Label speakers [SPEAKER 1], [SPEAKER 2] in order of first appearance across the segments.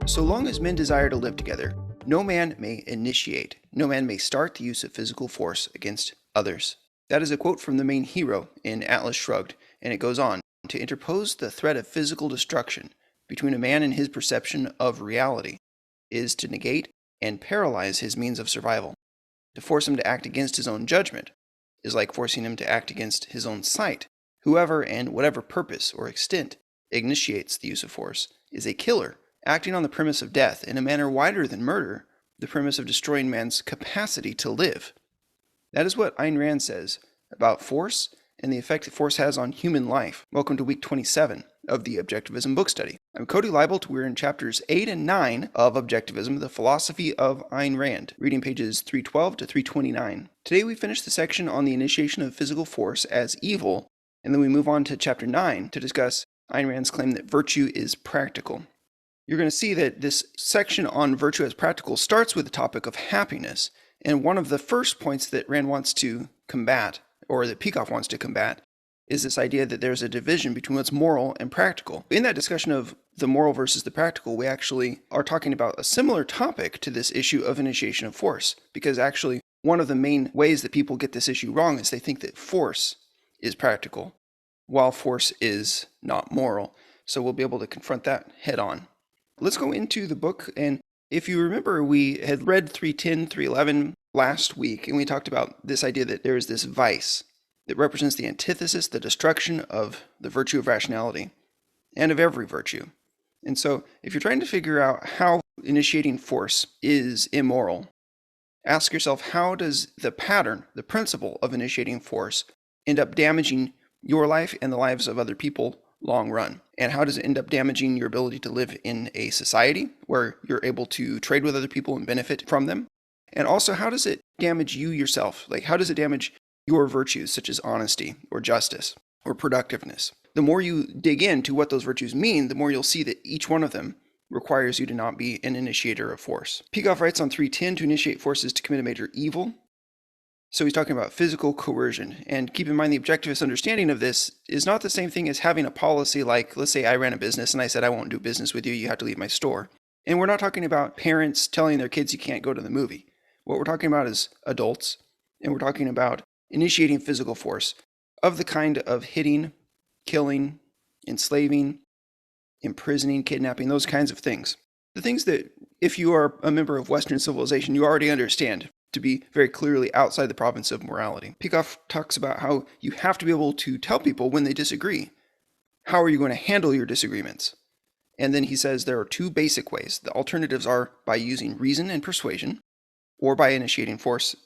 [SPEAKER 1] So long as men desire to live together, no man may initiate, no man may start the use of physical force against others. That is a quote from the main hero in Atlas Shrugged, and it goes on, to interpose the threat of physical destruction between a man and his perception of reality is to negate and paralyze his means of survival. To force him to act against his own judgment is like forcing him to act against his own sight. Whoever and whatever purpose or extent initiates the use of force is a killer, acting on the premise of death in a manner wider than murder, the premise of destroying man's capacity to live. That is what Ayn Rand says about force and the effect that force has on human life. Welcome to week 27 of the Objectivism Book Study. I'm Cody Leibelt. We're in chapters 8 and 9 of Objectivism, the Philosophy of Ayn Rand, reading pages 312 to 329. Today we finish the section on the initiation of physical force as evil, and then we move on to chapter 9 to discuss Ayn Rand's claim that virtue is practical. You're going to see that this section on virtue as practical starts with the topic of happiness, and one of the first points that Rand wants to combat, or that Peikoff wants to combat, is this idea that there's a division between what's moral and practical. In that discussion of the moral versus the practical, we actually are talking about a similar topic to this issue of initiation of force, because actually one of the main ways that people get this issue wrong is they think that force is practical, while force is not moral. So we'll be able to confront that head on. Let's go into the book, and if you remember, we had read 310, 311 last week, and we talked about this idea that there is this vice that represents the antithesis, the destruction of the virtue of rationality, and of every virtue. And so, if you're trying to figure out how initiating force is immoral, ask yourself, how does the pattern, the principle of initiating force, end up damaging your life and the lives of other people long run? And how does it end up damaging your ability to live in a society where you're able to trade with other people and benefit from them? And also, how does it damage you yourself? Like, how does it damage your virtues, such as honesty or justice or productiveness? The more you dig into what those virtues mean, the more you'll see that each one of them requires you to not be an initiator of force. Peikoff writes on 310, to initiate force is to commit a major evil. So he's talking about physical coercion. And keep in mind, the objectivist understanding of this is not the same thing as having a policy like, let's say I ran a business and I said, I won't do business with you, you have to leave my store. And we're not talking about parents telling their kids you can't go to the movie. What we're talking about is adults, and we're talking about initiating physical force of the kind of hitting, killing, enslaving, imprisoning, kidnapping, those kinds of things. The things that, if you are a member of Western civilization, you already understand to be very clearly outside the province of morality. Peikoff talks about how you have to be able to tell people when they disagree. How are you going to handle your disagreements? And then he says there are two basic ways. The alternatives are by using reason and persuasion, or by initiating force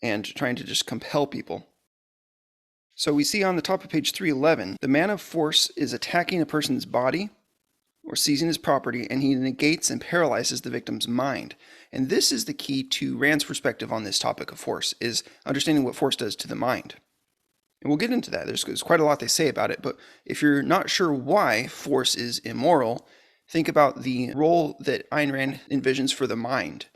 [SPEAKER 1] and trying to just compel people. So we see on the top of page 311, the man of force is attacking a person's body or seizing his property, and he negates and paralyzes the victim's mind. And this is the key to Rand's perspective on this topic of force, is understanding what force does to the mind. And we'll get into that. There's quite a lot they say about it, but if you're not sure why force is immoral, think about the role that Ayn Rand envisions for the mind.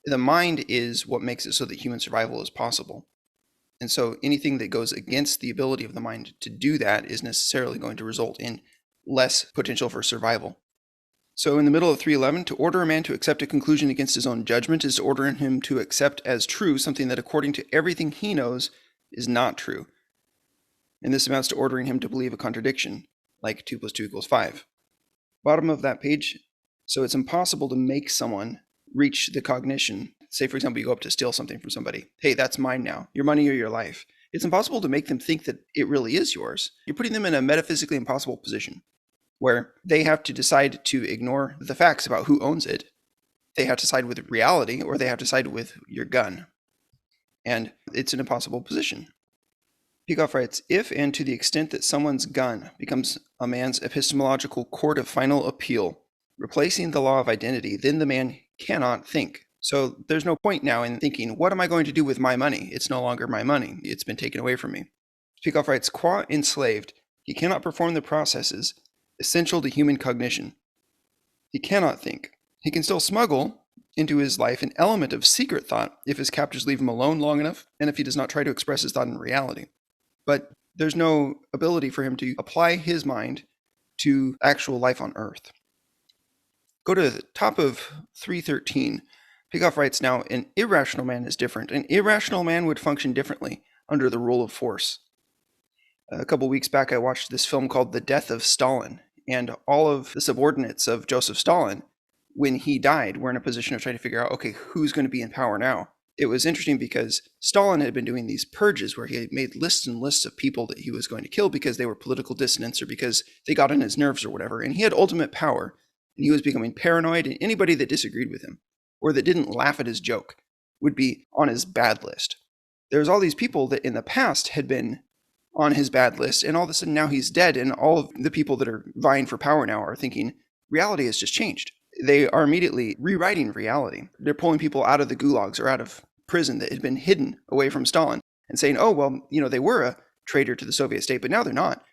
[SPEAKER 1] The mind is what makes it so that human survival is possible. And so anything that goes against the ability of the mind to do that is necessarily going to result in less potential for survival. So in the middle of 311, to order a man to accept a conclusion against his own judgment is to order him to accept as true something that according to everything he knows is not true. And this amounts to ordering him to believe a contradiction, like 2 + 2 = 5. Bottom of that page, so it's impossible to make someone reach the cognition. Say, for example, you go up to steal something from somebody. Hey, that's mine now. Your money or your life. It's impossible to make them think that it really is yours. You're putting them in a metaphysically impossible position where they have to decide to ignore the facts about who owns it. They have to side with reality, or they have to side with your gun. And it's an impossible position. Peikoff writes, if and to the extent that someone's gun becomes a man's epistemological court of final appeal, replacing the law of identity, then the man cannot think. So there's no point now in thinking, what am I going to do with my money? It's no longer my money. It's been taken away from me. Peikoff writes, qua enslaved, he cannot perform the processes essential to human cognition. He cannot think. He can still smuggle into his life an element of secret thought if his captors leave him alone long enough, and if he does not try to express his thought in reality. But there's no ability for him to apply his mind to actual life on Earth. Go to the top of 313. Peikoff writes, now, an irrational man is different. An irrational man would function differently under the rule of force. A couple weeks back, I watched this film called The Death of Stalin, and all of the subordinates of Joseph Stalin, when he died, were in a position of trying to figure out, okay, who's going to be in power now? It was interesting because Stalin had been doing these purges where he had made lists and lists of people that he was going to kill because they were political dissidents or because they got on his nerves or whatever, and he had ultimate power, and he was becoming paranoid, and anybody that disagreed with him or that didn't laugh at his joke would be on his bad list. There's all these people that in the past had been on his bad list, and all of a sudden now he's dead, and all of the people that are vying for power now are thinking reality has just changed. They are immediately rewriting reality. They're pulling people out of the gulags or out of prison that had been hidden away from Stalin and saying, oh, well, they were a traitor to the Soviet state, but now they're not.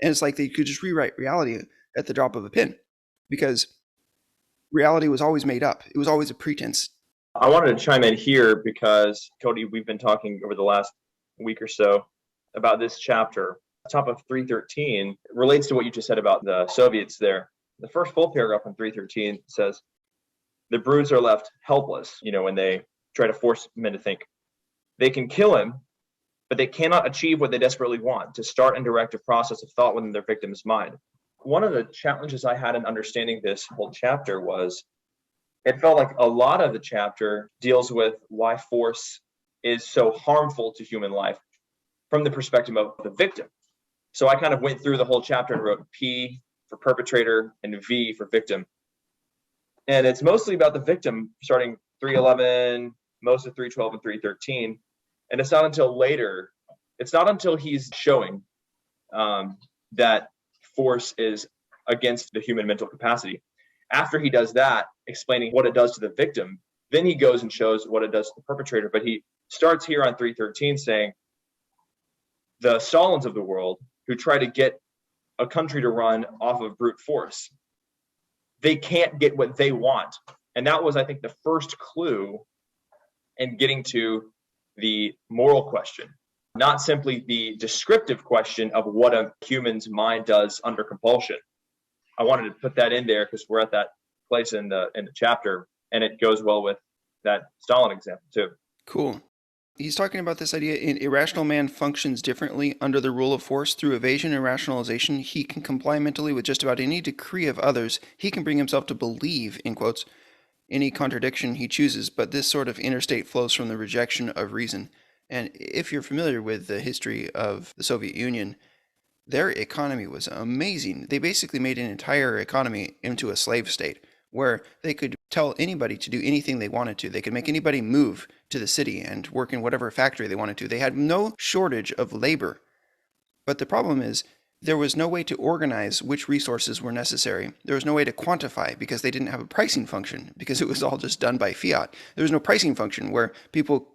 [SPEAKER 1] And it's like they could just rewrite reality at the drop of a pin because reality was always made up. It was always a pretense.
[SPEAKER 2] I wanted to chime in here because, Cody, we've been talking over the last week or so about this chapter. Top of 313 relates to what you just said about the Soviets there. The first full paragraph on 313 says, the brutes are left helpless, when they try to force men to think. They can kill him, but they cannot achieve what they desperately want, to start and direct a process of thought within their victim's mind. One of the challenges I had in understanding this whole chapter was it felt like a lot of the chapter deals with why force is so harmful to human life from the perspective of the victim. So I kind of went through the whole chapter and wrote P for perpetrator and V for victim. And it's mostly about the victim, starting 311, most of 312 and 313. And it's not until later, it's not until he's showing that force is against the human mental capacity. After he does that, explaining what it does to the victim, then he goes and shows what it does to the perpetrator. But he starts here on 313 saying, the Stalins of the world who try to get a country to run off of brute force, they can't get what they want. And that was, I think, the first clue in getting to the moral question, not simply the descriptive question of what a human's mind does under compulsion. I wanted to put that in there because we're at that place in the chapter, and it goes well with that Stalin example too.
[SPEAKER 1] Cool. He's talking about this idea an irrational man functions differently under the rule of force. Through evasion and rationalization, he can comply mentally with just about any decree of others. He can bring himself to believe, in quotes, any contradiction he chooses, but this sort of inner state flows from the rejection of reason. And if you're familiar with the history of the Soviet Union, their economy was amazing. They basically made an entire economy into a slave state where they could tell anybody to do anything they wanted to. They could make anybody move to the city and work in whatever factory they wanted to. They had no shortage of labor. But the problem is there was no way to organize which resources were necessary. There was no way to quantify because they didn't have a pricing function because it was all just done by fiat. There was no pricing function where people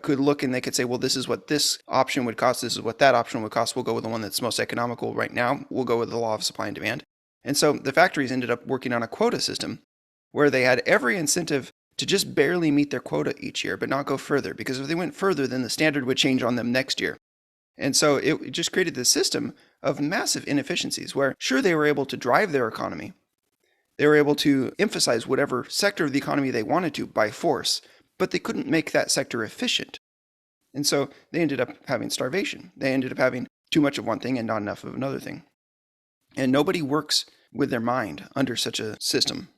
[SPEAKER 1] could look and they could say, well, this is what this option would cost. This is what that option would cost. We'll go with the one that's most economical right now. We'll go with the law of supply and demand. And so the factories ended up working on a quota system where they had every incentive to just barely meet their quota each year, but not go further, because if they went further, then the standard would change on them next year. And so it just created this system of massive inefficiencies where, sure, they were able to drive their economy. They were able to emphasize whatever sector of the economy they wanted to by force, but they couldn't make that sector efficient. And so they ended up having starvation. They ended up having too much of one thing and not enough of another thing. And nobody works with their mind under such a system.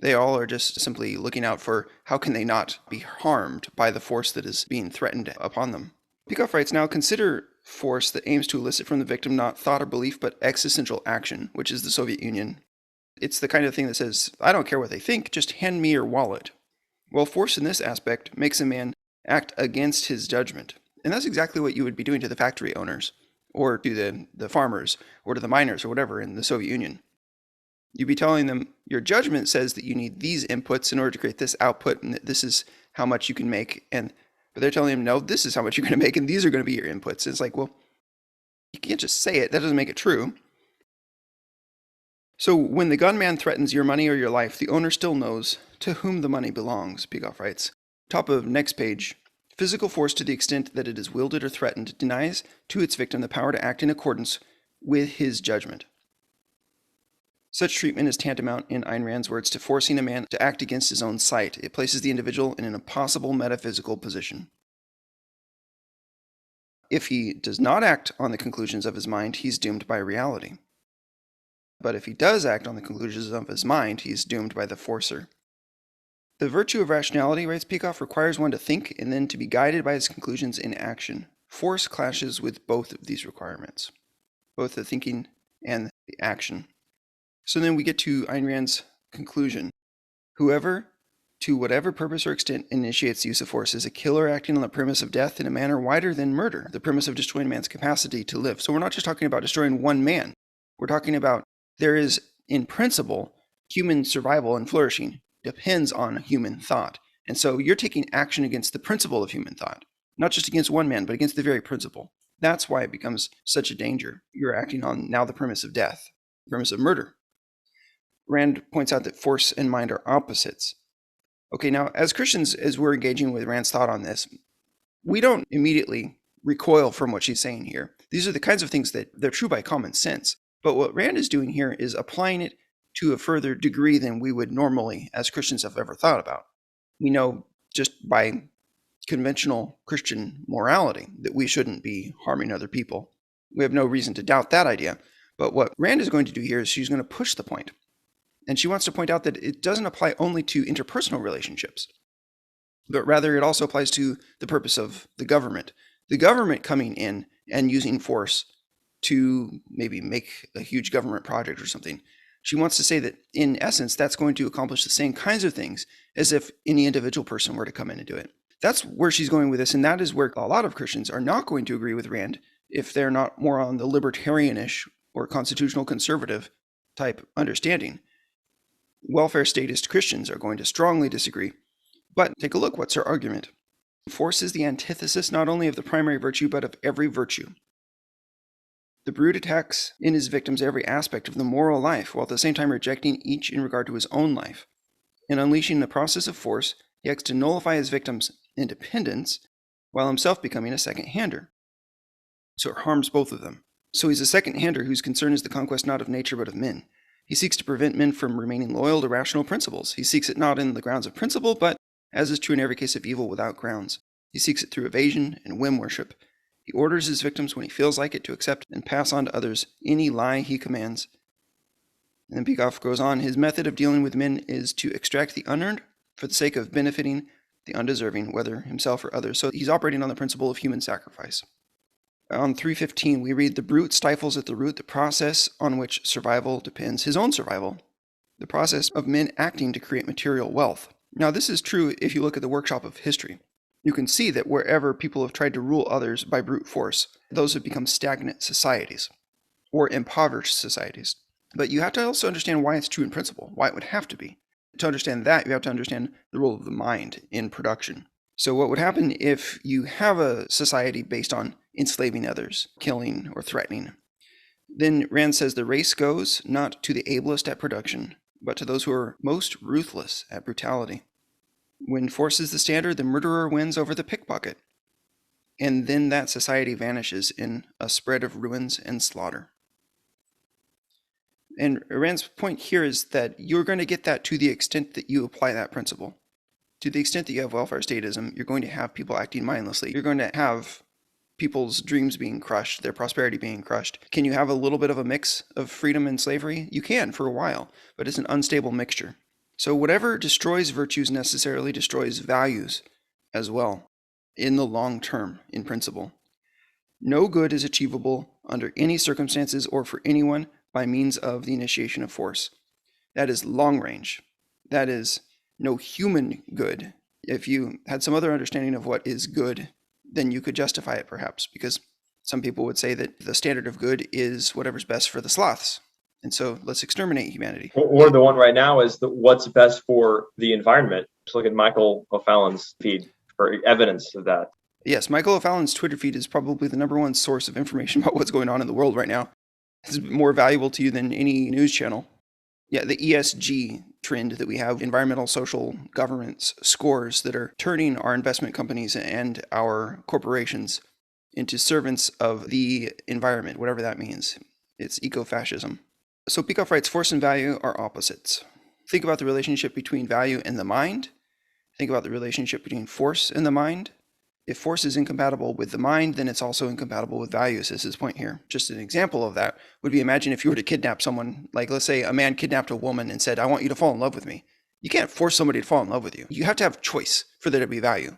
[SPEAKER 1] They all are just simply looking out for how can they not be harmed by the force that is being threatened upon them. Peikoff writes, now consider force that aims to elicit from the victim not thought or belief, but existential action, which is the Soviet Union. It's the kind of thing that says, I don't care what they think, just hand me your wallet. Well, force in this aspect makes a man act against his judgment. And that's exactly what you would be doing to the factory owners, or to the farmers, or to the miners, or whatever in the Soviet Union. You'd be telling them, your judgment says that you need these inputs in order to create this output, and that this is how much you can make. But they're telling him, no, this is how much you're going to make, and these are going to be your inputs. It's like, well, you can't just say it. That doesn't make it true. So when the gunman threatens your money or your life, the owner still knows to whom the money belongs, Peikoff writes. Top of next page. Physical force, to the extent that it is wielded or threatened, denies to its victim the power to act in accordance with his judgment. Such treatment is tantamount, in Ayn Rand's words, to forcing a man to act against his own sight. It places the individual in an impossible metaphysical position. If he does not act on the conclusions of his mind, he's doomed by reality. But if he does act on the conclusions of his mind, he's doomed by the forcer. The virtue of rationality, writes Peikoff, requires one to think and then to be guided by his conclusions in action. Force clashes with both of these requirements, both the thinking and the action. So then we get to Ayn Rand's conclusion. Whoever, to whatever purpose or extent, initiates the use of force is a killer acting on the premise of death in a manner wider than murder, the premise of destroying man's capacity to live. So we're not just talking about destroying one man. We're talking about there is, in principle, human survival and flourishing depends on human thought. And so you're taking action against the principle of human thought, not just against one man, but against the very principle. That's why it becomes such a danger. You're acting on now the premise of death, the premise of murder. Rand points out that force and mind are opposites. Okay, now as Christians, as we're engaging with Rand's thought on this, we don't immediately recoil from what she's saying here. These are the kinds of things that they're true by common sense. But what Rand is doing here is applying it to a further degree than we would normally as Christians have ever thought about. We know just by conventional Christian morality that we shouldn't be harming other people. We have no reason to doubt that idea. But what Rand is going to do here is she's going to push the point. And she wants to point out that it doesn't apply only to interpersonal relationships, but rather it also applies to the purpose of the government. The government coming in and using force to maybe make a huge government project or something. She wants to say that, in essence, that's going to accomplish the same kinds of things as if any individual person were to come in and do it. That's where she's going with this, and that is where a lot of Christians are not going to agree with Rand if they're not more on the libertarianish or constitutional conservative type understanding. Welfare statist Christians are going to strongly disagree. But take a look, what's her argument? Force is the antithesis not only of the primary virtue, but of every virtue. The brute attacks in his victims every aspect of the moral life, while at the same time rejecting each in regard to his own life. In unleashing the process of force, he acts to nullify his victims' independence, while himself becoming a second-hander. So it harms both of them. So he's a second-hander whose concern is the conquest not of nature but of men. He seeks to prevent men from remaining loyal to rational principles. He seeks it not in the grounds of principle, but, as is true in every case of evil, without grounds. He seeks it through evasion and whim worship. He orders his victims, when he feels like it, to accept and pass on to others any lie he commands. And then Peikoff goes on, his method of dealing with men is to extract the unearned for the sake of benefiting the undeserving, whether himself or others. So he's operating on the principle of human sacrifice. On 315, we read, the brute stifles at the root the process on which survival depends, his own survival, the process of men acting to create material wealth. Now, this is true if you look at the workshop of history. You can see that wherever people have tried to rule others by brute force, those have become stagnant societies or impoverished societies. But you have to also understand why it's true in principle, why it would have to be. To understand that, you have to understand the role of the mind in production. So what would happen if you have a society based on enslaving others, killing or threatening? Then Rand says the race goes not to the ablest at production, but to those who are most ruthless at brutality. When force is the standard, the murderer wins over the pickpocket. And then that society vanishes in a spread of ruins and slaughter. And Rand's point here is that you're going to get that to the extent that you apply that principle. To the extent that you have welfare statism, you're going to have people acting mindlessly. You're going to have people's dreams being crushed, their prosperity being crushed. Can you have a little bit of a mix of freedom and slavery? You can for a while, but it's an unstable mixture. So whatever destroys virtues necessarily destroys values as well, in the long term, in principle. No good is achievable under any circumstances or for anyone by means of the initiation of force. That is long range. That is no human good. If you had some other understanding of what is good, then you could justify it perhaps, because some people would say that the standard of good is whatever's best for the sloths. And so let's exterminate humanity.
[SPEAKER 2] Or the one right now is what's best for the environment. Just look at Michael O'Fallon's feed for evidence of that.
[SPEAKER 1] Yes, Michael O'Fallon's Twitter feed is probably the number one source of information about what's going on in the world right now. It's more valuable to you than any news channel. Yeah, the ESG trend that we have, environmental, social, governance scores that are turning our investment companies and our corporations into servants of the environment, whatever that means. It's eco-fascism. So Peikoff writes, force and value are opposites. Think about the relationship between value and the mind. Think about the relationship between force and the mind. If force is incompatible with the mind, then it's also incompatible with values, is his point here. Just an example of that would be, imagine if you were to kidnap someone, like let's say a man kidnapped a woman and said, I want you to fall in love with me. You can't force somebody to fall in love with you. You have to have choice for there to be value.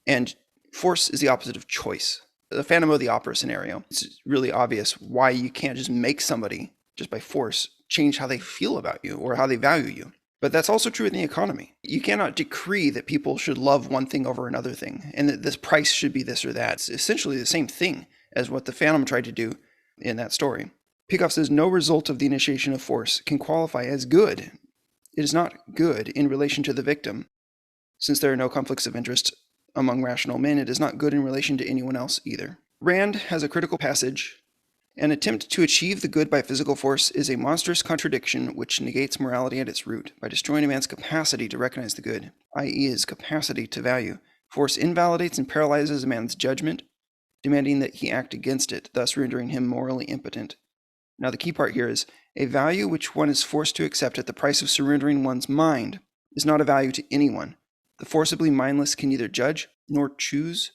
[SPEAKER 1] And force is the opposite of choice. The Phantom of the Opera scenario, it's really obvious why you can't just make somebody, just by force, change how they feel about you or how they value you. But that's also true in the economy. You cannot decree that people should love one thing over another thing, and that this price should be this or that. It's essentially the same thing as what the Phantom tried to do in that story. Peikoff says, no result of the initiation of force can qualify as good. It is not good in relation to the victim. Since there are no conflicts of interest among rational men, it is not good in relation to anyone else either. Rand has a critical passage. An attempt to achieve the good by physical force is a monstrous contradiction which negates morality at its root. By destroying a man's capacity to recognize the good, i.e. his capacity to value, force invalidates and paralyzes a man's judgment, demanding that he act against it, thus rendering him morally impotent. Now the key part here is, a value which one is forced to accept at the price of surrendering one's mind is not a value to anyone. The forcibly mindless can neither judge, nor choose,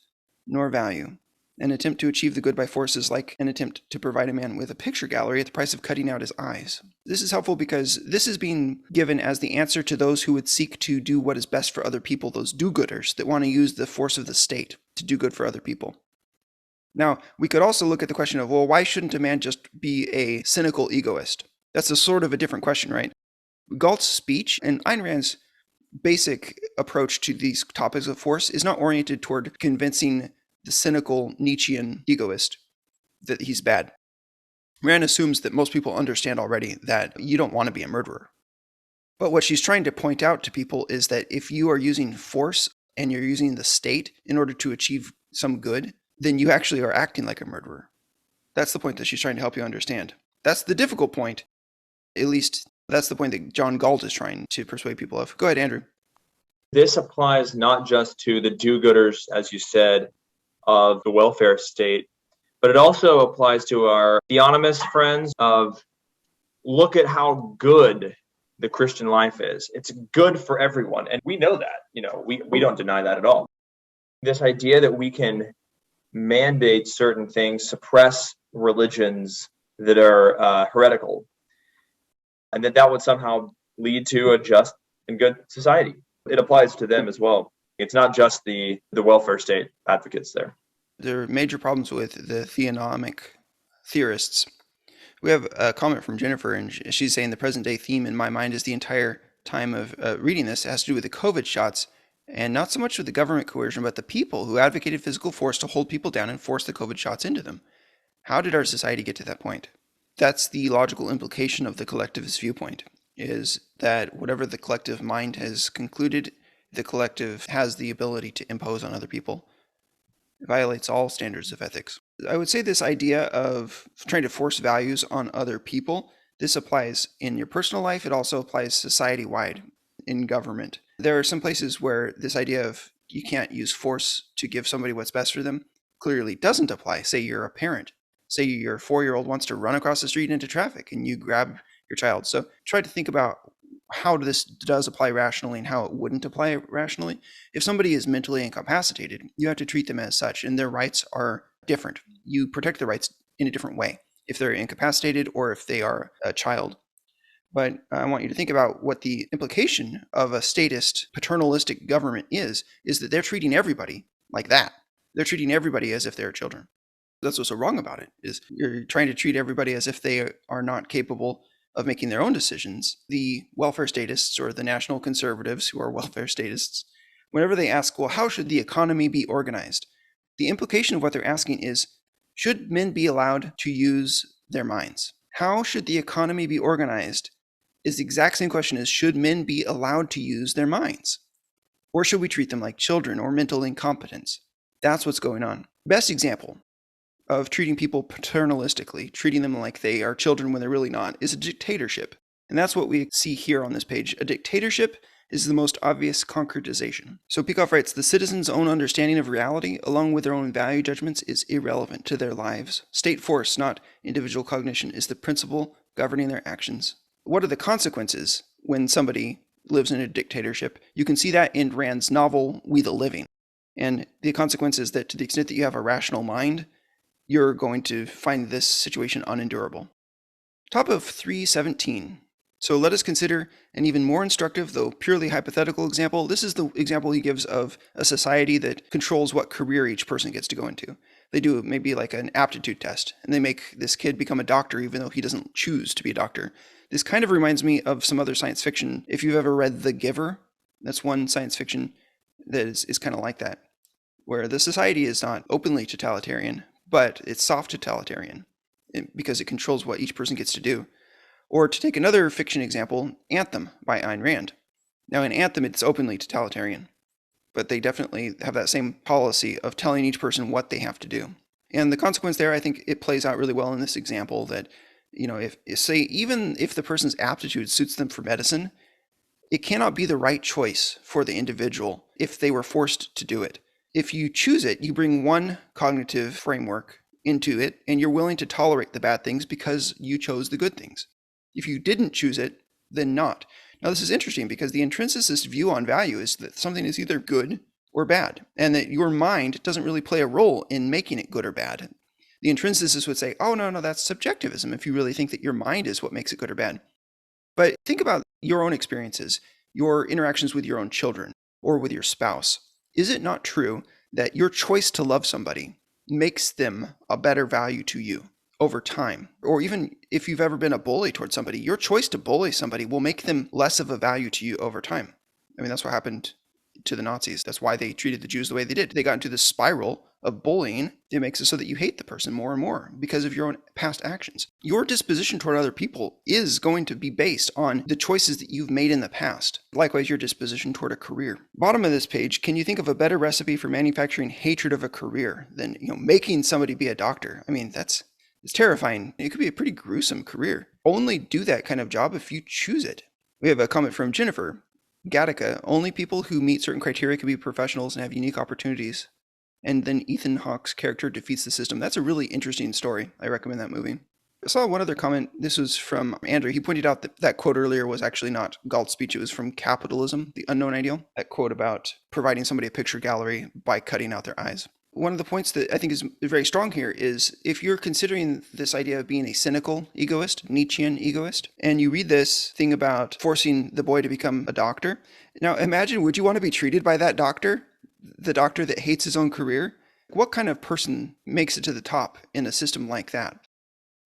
[SPEAKER 1] nor value. An attempt to achieve the good by force is like an attempt to provide a man with a picture gallery at the price of cutting out his eyes. This is helpful because this is being given as the answer to those who would seek to do what is best for other people, those do-gooders that want to use the force of the state to do good for other people. Now, we could also look at the question of, well, why shouldn't a man just be a cynical egoist? That's a sort of a different question, right? Galt's speech and Ayn Rand's basic approach to these topics of force is not oriented toward convincing the cynical Nietzschean egoist that he's bad. Rand assumes that most people understand already that you don't want to be a murderer. But what she's trying to point out to people is that if you are using force and you're using the state in order to achieve some good, then you actually are acting like a murderer. That's the point that she's trying to help you understand. That's the difficult point. At least that's the point that John Galt is trying to persuade people of. Go ahead, Andrew.
[SPEAKER 2] This applies not just to the do-gooders, as you said, of the welfare state, but it also applies to our theonomist friends of, look at how good the Christian life is. It's good for everyone. And we know that, we don't deny that at all. This idea that we can mandate certain things, suppress religions that are heretical, and that would somehow lead to a just and good society. It applies to them as well. It's not just the welfare state advocates there.
[SPEAKER 1] There are major problems with the theonomic theorists. We have a comment from Jennifer, and she's saying the present day theme in my mind is the entire time of reading this has to do with the COVID shots, and not so much with the government coercion, but the people who advocated physical force to hold people down and force the COVID shots into them. How did our society get to that point? That's the logical implication of the collectivist viewpoint, is that whatever the collective mind has concluded, the collective has the ability to impose on other people. It violates all standards of ethics. I would say this idea of trying to force values on other people, this applies in your personal life. It also applies society-wide in government. There are some places where this idea of you can't use force to give somebody what's best for them clearly doesn't apply. Say you're a parent. Say your 4-year-old wants to run across the street into traffic and you grab your child. So try to think about how this does apply rationally and how it wouldn't apply rationally. If somebody is mentally incapacitated, you have to treat them as such, and their rights are different. You protect their rights in a different way if they're incapacitated or if they are a child. But I want you to think about what the implication of a statist, paternalistic government is that they're treating everybody like that. They're treating everybody as if they're children. That's what's so wrong about it, is you're trying to treat everybody as if they are not capable of making their own decisions. The welfare statists, or the national conservatives who are welfare statists, whenever they ask, well, how should the economy be organized? The implication of what they're asking is, should men be allowed to use their minds? How should the economy be organized is the exact same question as, should men be allowed to use their minds? Or should we treat them like children or mental incompetence? That's what's going on. Best example of treating people paternalistically, treating them like they are children when they're really not, is a dictatorship. And that's what we see here on this page. A dictatorship is the most obvious concretization. So Peikoff writes, the citizens' own understanding of reality, along with their own value judgments, is irrelevant to their lives. State force, not individual cognition, is the principal governing their actions. What are the consequences when somebody lives in a dictatorship? You can see that in Rand's novel, We the Living. And the consequence is that to the extent that you have a rational mind, you're going to find this situation unendurable. Top of 317. So let us consider an even more instructive, though purely hypothetical example. This is the example he gives of a society that controls what career each person gets to go into. They do maybe like an aptitude test, and they make this kid become a doctor even though he doesn't choose to be a doctor. This kind of reminds me of some other science fiction. If you've ever read The Giver, that's one science fiction that is kind of like that, where the society is not openly totalitarian, but it's soft totalitarian because it controls what each person gets to do. Or to take another fiction example, Anthem by Ayn Rand. Now in Anthem, it's openly totalitarian, but they definitely have that same policy of telling each person what they have to do. And the consequence there, I think it plays out really well in this example that, if say, even if the person's aptitude suits them for medicine, it cannot be the right choice for the individual if they were forced to do it. If you choose it, you bring one cognitive framework into it, and you're willing to tolerate the bad things because you chose the good things. If you didn't choose it, then not. Now, this is interesting because the intrinsicist view on value is that something is either good or bad, and that your mind doesn't really play a role in making it good or bad. The intrinsicist would say, oh, no, that's subjectivism if you really think that your mind is what makes it good or bad. But think about your own experiences, your interactions with your own children or with your spouse. Is it not true that your choice to love somebody makes them a better value to you over time? Or even if you've ever been a bully towards somebody, your choice to bully somebody will make them less of a value to you over time. I mean, that's what happened to the Nazis. That's why they treated the Jews the way they did. They got into this spiral of bullying. It makes it so that you hate the person more and more because of your own past actions. Your disposition toward other people is going to be based on the choices that you've made in the past. Likewise, your disposition toward a career. Bottom of this page, can you think of a better recipe for manufacturing hatred of a career than making somebody be a doctor? I mean, it's terrifying. It could be a pretty gruesome career. Only do that kind of job if you choose it. We have a comment from Jennifer. Gattaca, only people who meet certain criteria can be professionals and have unique opportunities. And then Ethan Hawke's character defeats the system. That's a really interesting story. I recommend that movie. I saw one other comment. This was from Andrew. He pointed out that that quote earlier was actually not Galt's speech. It was from Capitalism, the Unknown Ideal. That quote about providing somebody a picture gallery by cutting out their eyes. One of the points that I think is very strong here is if you're considering this idea of being a cynical egoist, Nietzschean egoist, and you read this thing about forcing the boy to become a doctor. Now imagine, would you want to be treated by that doctor? The doctor that hates his own career? What kind of person makes it to the top in a system like that?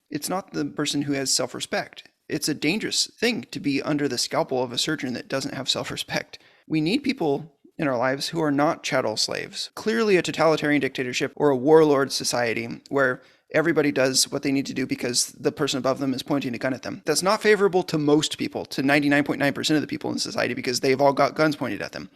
[SPEAKER 1] It's not the person who has self-respect. It's a dangerous thing to be under the scalpel of a surgeon that doesn't have self-respect. We need people in our lives who are not chattel slaves. Clearly a totalitarian dictatorship or a warlord society where everybody does what they need to do because the person above them is pointing a gun at them. That's not favorable to most people, to 99.9% of the people in society, because they've all got guns pointed at them.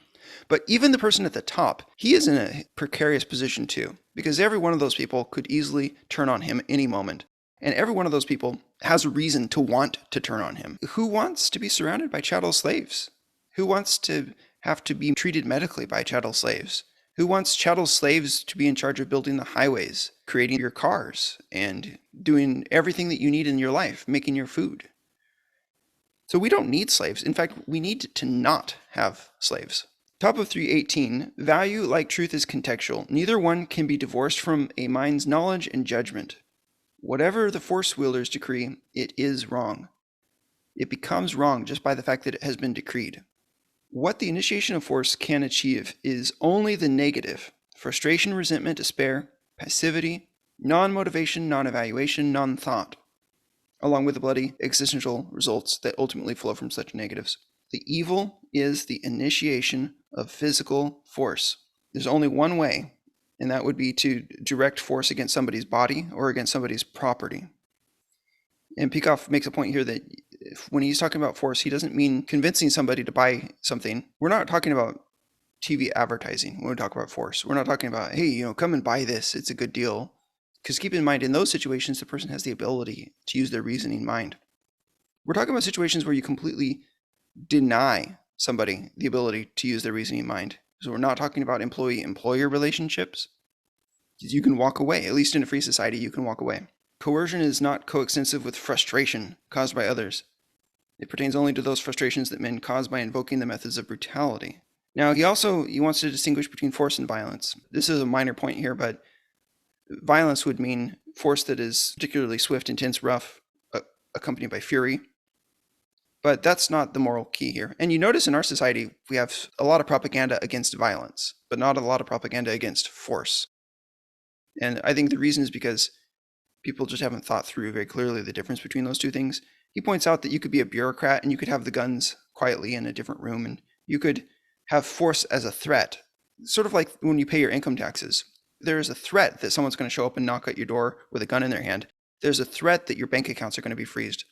[SPEAKER 1] But even the person at the top, he is in a precarious position too, because every one of those people could easily turn on him any moment. And every one of those people has a reason to want to turn on him. Who wants to be surrounded by chattel slaves? Who wants to have to be treated medically by chattel slaves? Who wants chattel slaves to be in charge of building the highways, creating your cars, and doing everything that you need in your life, making your food? So we don't need slaves. In fact, we need to not have slaves. Top of 318, value like truth is contextual. Neither one can be divorced from a mind's knowledge and judgment. Whatever the force wielders decree, it is wrong. It becomes wrong just by the fact that it has been decreed. What the initiation of force can achieve is only the negative: frustration, resentment, despair, passivity, non-motivation, non-evaluation, non-thought, along with the bloody existential results that ultimately flow from such negatives. The evil is the initiation of physical force. There's only one way, and that would be to direct force against somebody's body or against somebody's property. And Peikoff makes a point here that when he's talking about force, he doesn't mean convincing somebody to buy something. We're not talking about TV advertising when we talk about force. We're not talking about, hey, come and buy this. It's a good deal. Because keep in mind, in those situations, the person has the ability to use their reasoning mind. We're talking about situations where you completely deny somebody the ability to use their reasoning mind. So we're not talking about employee-employer relationships. You can walk away. At least in a free society, you can walk away. Coercion is not coextensive with frustration caused by others. It pertains only to those frustrations that men cause by invoking the methods of brutality. Now, he wants to distinguish between force and violence. This is a minor point here, but violence would mean force that is particularly swift, intense, rough, accompanied by fury. But that's not the moral key here. And you notice in our society, we have a lot of propaganda against violence, but not a lot of propaganda against force. And I think the reason is because people just haven't thought through very clearly the difference between those two things. He points out that you could be a bureaucrat and you could have the guns quietly in a different room, and you could have force as a threat. Sort of like when you pay your income taxes. There is a threat that someone's going to show up and knock at your door with a gun in their hand. There's a threat that your bank accounts are going to be freezed.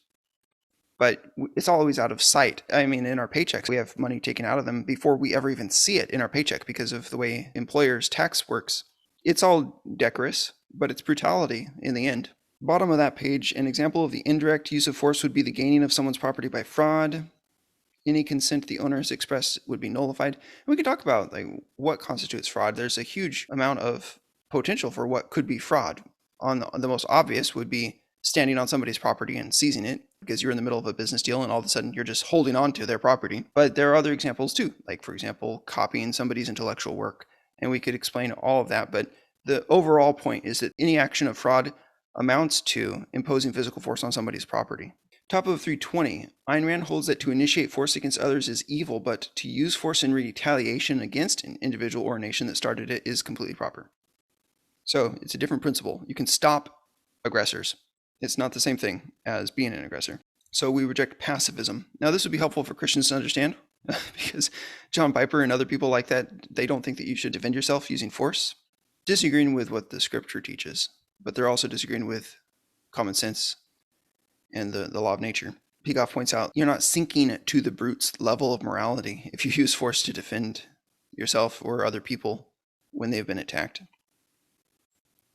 [SPEAKER 1] But it's always out of sight. I mean, in our paychecks, we have money taken out of them before we ever even see it in our paycheck because of the way employers' tax works. It's all decorous, but it's brutality in the end. Bottom of that page, an example of the indirect use of force would be the gaining of someone's property by fraud. Any consent the owner has expressed would be nullified. And we could talk about what constitutes fraud. There's a huge amount of potential for what could be fraud. On the most obvious would be standing on somebody's property and seizing it because you're in the middle of a business deal and all of a sudden you're just holding on to their property. But there are other examples too, like for example, copying somebody's intellectual work. And we could explain all of that. But the overall point is that any action of fraud amounts to imposing physical force on somebody's property. Top of 320, Ayn Rand holds that to initiate force against others is evil, but to use force in retaliation against an individual or a nation that started it is completely proper. So it's a different principle. You can stop aggressors. It's not the same thing as being an aggressor. So we reject pacifism. Now this would be helpful for Christians to understand because John Piper and other people like that, they don't think that you should defend yourself using force. Disagreeing with what the scripture teaches, but they're also disagreeing with common sense and the law of nature. Peikoff points out, you're not sinking to the brute's level of morality if you use force to defend yourself or other people when they've been attacked.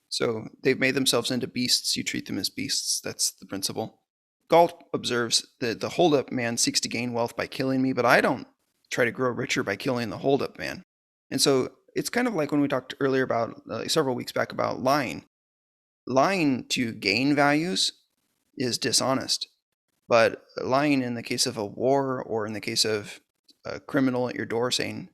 [SPEAKER 1] So they've made themselves into beasts. You treat them as beasts. That's the principle. Galt observes that the hold-up man seeks to gain wealth by killing me, but I don't try to grow richer by killing the hold-up man. And so it's kind of like when we talked earlier about, several weeks back, about lying. Lying to gain values is dishonest. But lying in the case of a war or in the case of a criminal at your door saying,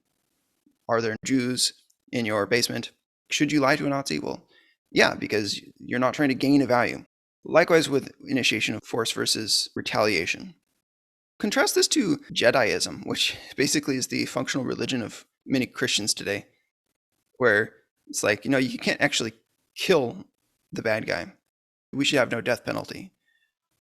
[SPEAKER 1] are there Jews in your basement? Should you lie to a Nazi? Well, yeah, because you're not trying to gain a value. Likewise with initiation of force versus retaliation. Contrast this to Jediism, which basically is the functional religion of many Christians today, where it's like, you can't actually kill the bad guy. We should have no death penalty.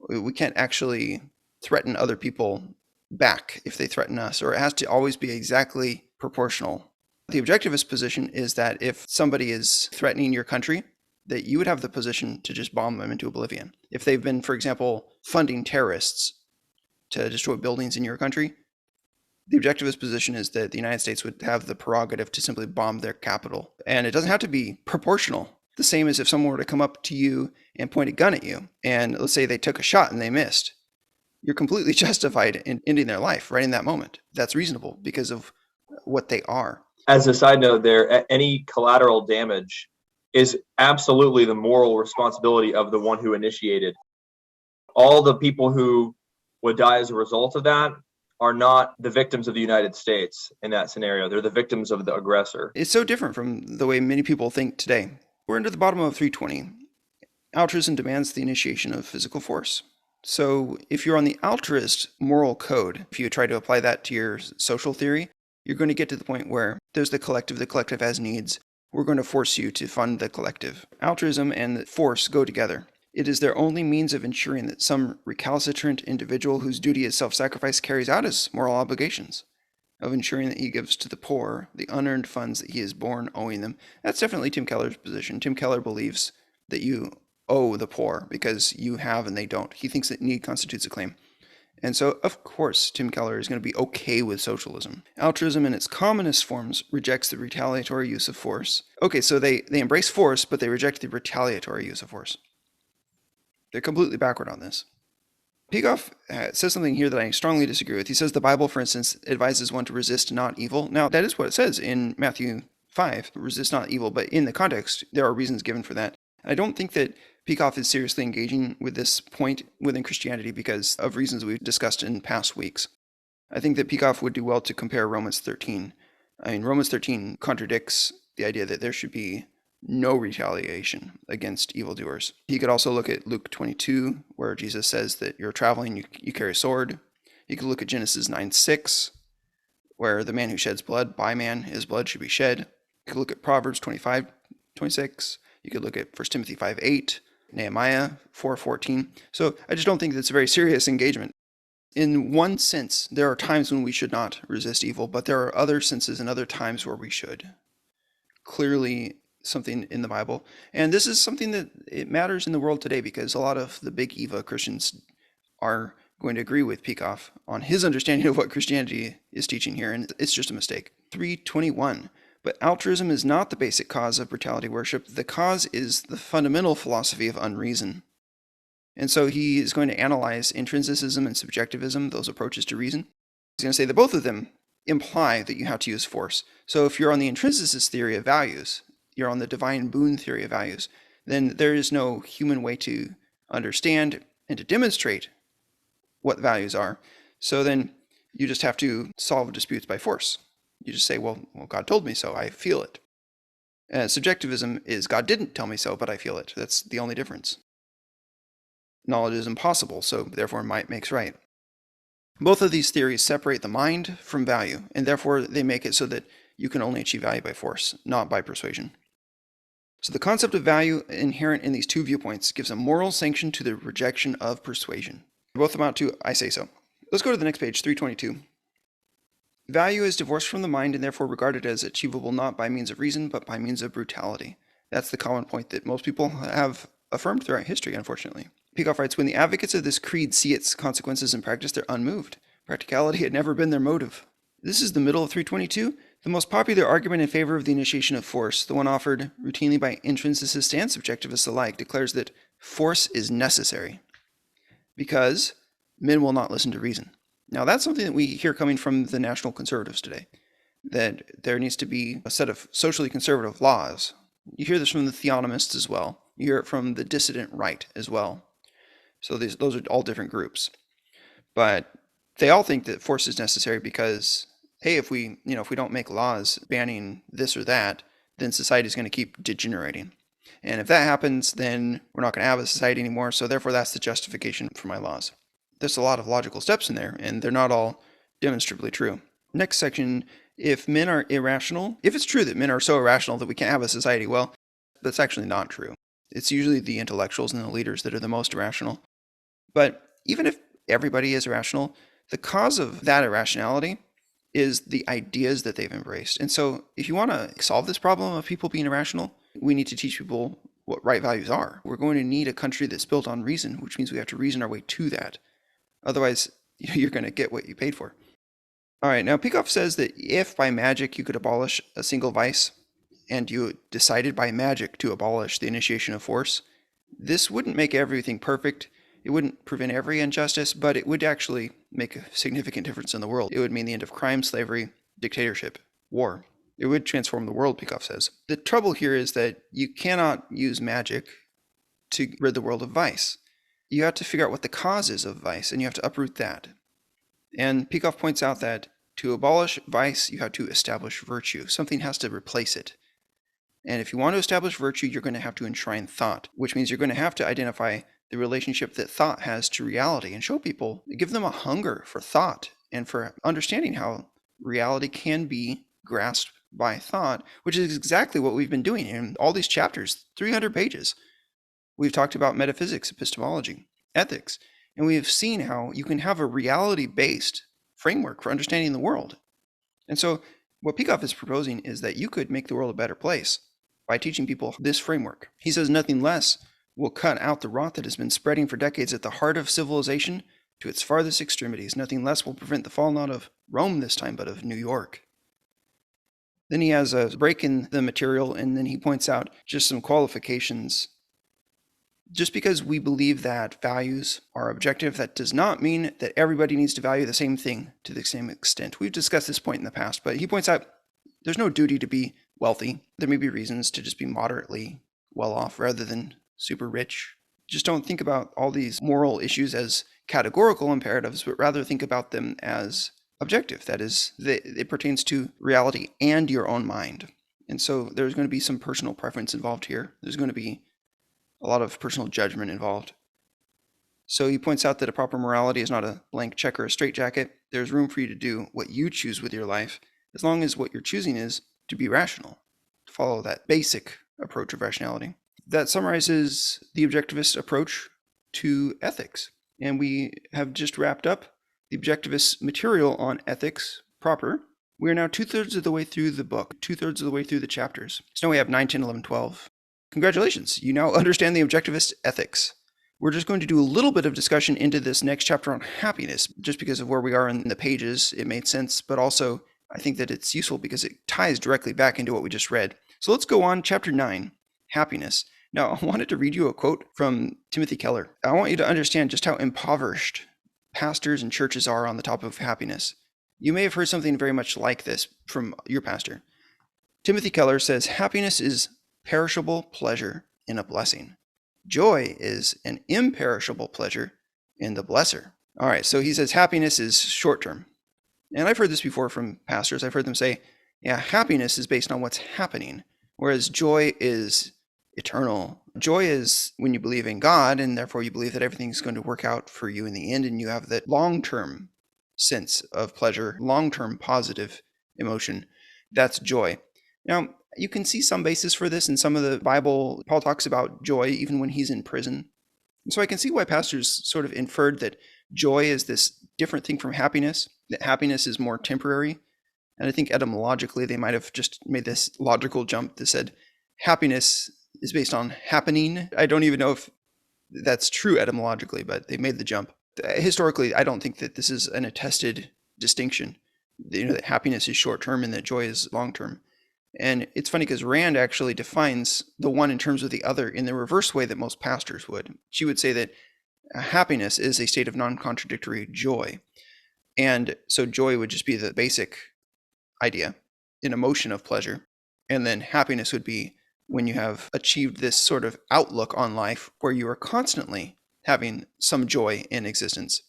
[SPEAKER 1] We can't actually threaten other people back if they threaten us, or it has to always be exactly proportional. The objectivist position is that if somebody is threatening your country, that you would have the position to just bomb them into oblivion. If they've been, for example, funding terrorists to destroy buildings in your country, the objectivist position is that the United States would have the prerogative to simply bomb their capital. And it doesn't have to be proportional. The same as if someone were to come up to you and point a gun at you, and let's say they took a shot and they missed. You're completely justified in ending their life right in that moment. That's reasonable because of what they are.
[SPEAKER 2] As a side note there, any collateral damage is absolutely the moral responsibility of the one who initiated. All the people who would die as a result of that are not the victims of the United States in that scenario. They're the victims of the aggressor.
[SPEAKER 1] It's so different from the way many people think today. We're into the bottom of 320. Altruism demands the initiation of physical force. So if you're on the altruist moral code, if you try to apply that to your social theory, you're going to get to the point where there's the collective has needs. We're going to force you to fund the collective. Altruism and force go together. It is their only means of ensuring that some recalcitrant individual whose duty is self-sacrifice carries out his moral obligations, of ensuring that he gives to the poor the unearned funds that he is born owing them. That's definitely Tim Keller's position. Tim Keller believes that you owe the poor because you have and they don't. He thinks that need constitutes a claim. And so, of course, Tim Keller is going to be okay with socialism. Altruism in its commonest forms rejects the retaliatory use of force. Okay, so they embrace force, but they reject the retaliatory use of force. They're completely backward on this. Peikoff says something here that I strongly disagree with. He says the Bible, for instance, advises one to resist not evil. Now, that is what it says in Matthew 5, resist not evil, but in the context, there are reasons given for that. I don't think that Peikoff is seriously engaging with this point within Christianity because of reasons we've discussed in past weeks. I think that Peikoff would do well to compare Romans 13. I mean, Romans 13 contradicts the idea that there should be no retaliation against evildoers. He could also look at Luke 22, where Jesus says that you're traveling, you carry a sword. He could look at Genesis 9:6, where the man who sheds blood, by man, his blood should be shed. You could look at Proverbs 25:26. You could look at 1 Timothy 5:8, Nehemiah 4:14. So I just don't think that's a very serious engagement. In one sense, there are times when we should not resist evil, but there are other senses and other times where we should. Clearly something in the Bible. And this is something that it matters in the world today because a lot of the big Eva Christians are going to agree with Peikoff on his understanding of what Christianity is teaching here, and it's just a mistake. 321. But altruism is not the basic cause of brutality worship. The cause is the fundamental philosophy of unreason. And so he is going to analyze intrinsicism and subjectivism, those approaches to reason. He's going to say that both of them imply that you have to use force. So if you're on the intrinsicist theory of values, you're on the divine boon theory of values, then there is no human way to understand and to demonstrate what values are. So then you just have to solve disputes by force. You just say, well, God told me so, I feel it. Subjectivism is God didn't tell me so, but I feel it. That's the only difference. Knowledge is impossible, so therefore might makes right. Both of these theories separate the mind from value, and therefore they make it so that you can only achieve value by force, not by persuasion. So the concept of value inherent in these two viewpoints gives a moral sanction to the rejection of persuasion. Both amount to I say so. Let's go to the next page, 322. Value is divorced from the mind and therefore regarded as achievable not by means of reason, but by means of brutality. That's the common point that most people have affirmed throughout history, unfortunately. Peikoff writes, when the advocates of this creed see its consequences in practice, they're unmoved. Practicality had never been their motive. This is the middle of 322. The most popular argument in favor of the initiation of force, the one offered routinely by intrinsicists and subjectivists alike, declares that force is necessary because men will not listen to reason. Now, that's something that we hear coming from the national conservatives today, that there needs to be a set of socially conservative laws. You hear this from the theonomists as well. You hear it from the dissident right as well. So those are all different groups. But they all think that force is necessary because, hey, if we don't make laws banning this or that, then society is going to keep degenerating. And if that happens, then we're not going to have a society anymore. So therefore, that's the justification for my laws. There's a lot of logical steps in there, and they're not all demonstrably true. Next section, if men are irrational, if it's true that men are so irrational that we can't have a society, well, that's actually not true. It's usually the intellectuals and the leaders that are the most irrational. But even if everybody is irrational, the cause of that irrationality is the ideas that they've embraced. And so if you want to solve this problem of people being irrational, we need to teach people what right values are. We're going to need a country that's built on reason, which means we have to reason our way to that. Otherwise, you're going to get what you paid for. All right, now Peikoff says that if by magic you could abolish a single vice, and you decided by magic to abolish the initiation of force, this wouldn't make everything perfect. It wouldn't prevent every injustice, but it would actually make a significant difference in the world. It would mean the end of crime, slavery, dictatorship, war. It would transform the world, Peikoff says. The trouble here is that you cannot use magic to rid the world of vice. You have to figure out what the cause is of vice, and you have to uproot that. And Peikoff points out that to abolish vice, you have to establish virtue. Something has to replace it. And if you want to establish virtue, you're going to have to enshrine thought, which means you're going to have to identify the relationship that thought has to reality and show people, give them a hunger for thought and for understanding how reality can be grasped by thought, which is exactly what we've been doing in all these chapters, 300 pages. We've talked about metaphysics, epistemology, ethics, and we have seen how you can have a reality-based framework for understanding the world. And so what Peikoff is proposing is that you could make the world a better place by teaching people this framework. He says nothing less will cut out the rot that has been spreading for decades at the heart of civilization to its farthest extremities. Nothing less will prevent the fall not of Rome this time, but of New York. Then he has a break in the material, and then he points out just some qualifications. Just because we believe that values are objective, that does not mean that everybody needs to value the same thing to the same extent. We've discussed this point in the past, but he points out there's no duty to be wealthy. There may be reasons to just be moderately well off rather than super rich. Just don't think about all these moral issues as categorical imperatives, but rather think about them as objective. That is, it pertains to reality and your own mind. And so there's going to be some personal preference involved here. There's going to be a lot of personal judgment involved. So he points out that a proper morality is not a blank check or a straitjacket. There's room for you to do what you choose with your life, as long as what you're choosing is to be rational, to follow that basic approach of rationality. That summarizes the objectivist approach to ethics. And we have just wrapped up the objectivist material on ethics proper. We are now 2/3 of the way through the book, 2/3 of the way through the chapters. So now we have 9, 10, 11, 12. Congratulations, you now understand the objectivist ethics. We're just going to do a little bit of discussion into this next chapter on happiness, just because of where we are in the pages. It made sense, but also I think that it's useful because it ties directly back into what we just read. So let's go on, chapter 9, happiness. Now, I wanted to read you a quote from Timothy Keller. I want you to understand just how impoverished pastors and churches are on the topic of happiness. You may have heard something very much like this from your pastor. Timothy Keller says, happiness is perishable pleasure in a blessing. Joy is an imperishable pleasure in the blesser. All right, so he says happiness is short-term. And I've heard this before from pastors. I've heard them say, yeah, happiness is based on what's happening, whereas joy is eternal. Joy is when you believe in God, and therefore you believe that everything's going to work out for you in the end, and you have that long-term sense of pleasure, long-term positive emotion. That's joy. Now, you can see some basis for this in some of the Bible. Paul talks about joy even when he's in prison. And so I can see why pastors sort of inferred that joy is this different thing from happiness, that happiness is more temporary. And I think etymologically, they might have just made this logical jump that said happiness is based on happening. I don't even know if that's true etymologically, but they made the jump. Historically, I don't think that this is an attested distinction, that happiness is short-term and that joy is long-term. And it's funny because Rand actually defines the one in terms of the other in the reverse way that most pastors would. She would say that happiness is a state of non-contradictory joy. And so joy would just be the basic idea, an emotion of pleasure. And then happiness would be when you have achieved this sort of outlook on life where you are constantly having some joy in existence.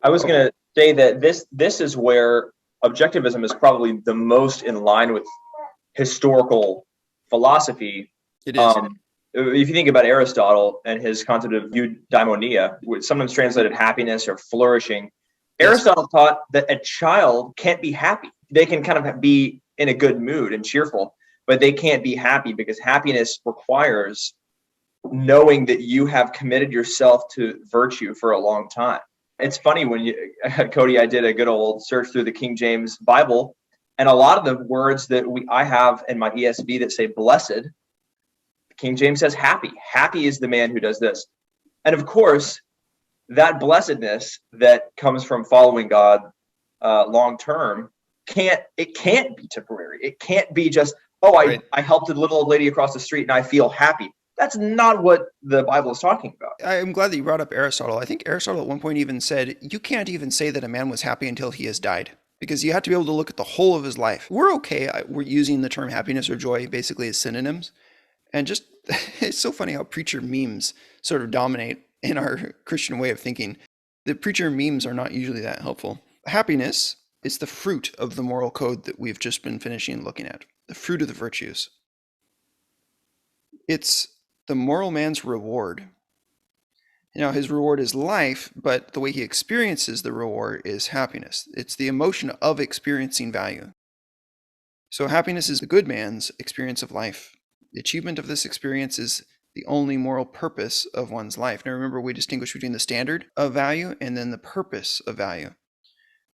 [SPEAKER 2] I was going to say that this is where objectivism is probably the most in line with historical philosophy.
[SPEAKER 1] It is.
[SPEAKER 2] If you think about Aristotle and his concept of eudaimonia, sometimes translated happiness or flourishing, yes. Aristotle taught that a child can't be happy. They can kind of be in a good mood and cheerful, but they can't be happy because happiness requires knowing that you have committed yourself to virtue for a long time. It's funny when Cody, I did a good old search through the King James Bible, and a lot of the words that I have in my ESV that say blessed, King James says happy. Happy is the man who does this. And of course, that blessedness that comes from following God long term can't be temporary. It can't be just, right. I helped a little old lady across the street and I feel happy. That's not what the Bible is talking about.
[SPEAKER 1] I'm glad that you brought up Aristotle. I think Aristotle at one point even said, you can't even say that a man was happy until he has died, because you have to be able to look at the whole of his life. We're okay. We're using the term happiness or joy basically as synonyms. And just, it's so funny how preacher memes sort of dominate in our Christian way of thinking. The preacher memes are not usually that helpful. Happiness is the fruit of the moral code that we've just been finishing looking at, the fruit of the virtues. It's the moral man's reward. His reward is life, but the way he experiences the reward is happiness. It's the emotion of experiencing value. So happiness is the good man's experience of life. The achievement of this experience is the only moral purpose of one's life. Now remember, we distinguish between the standard of value and then the purpose of value.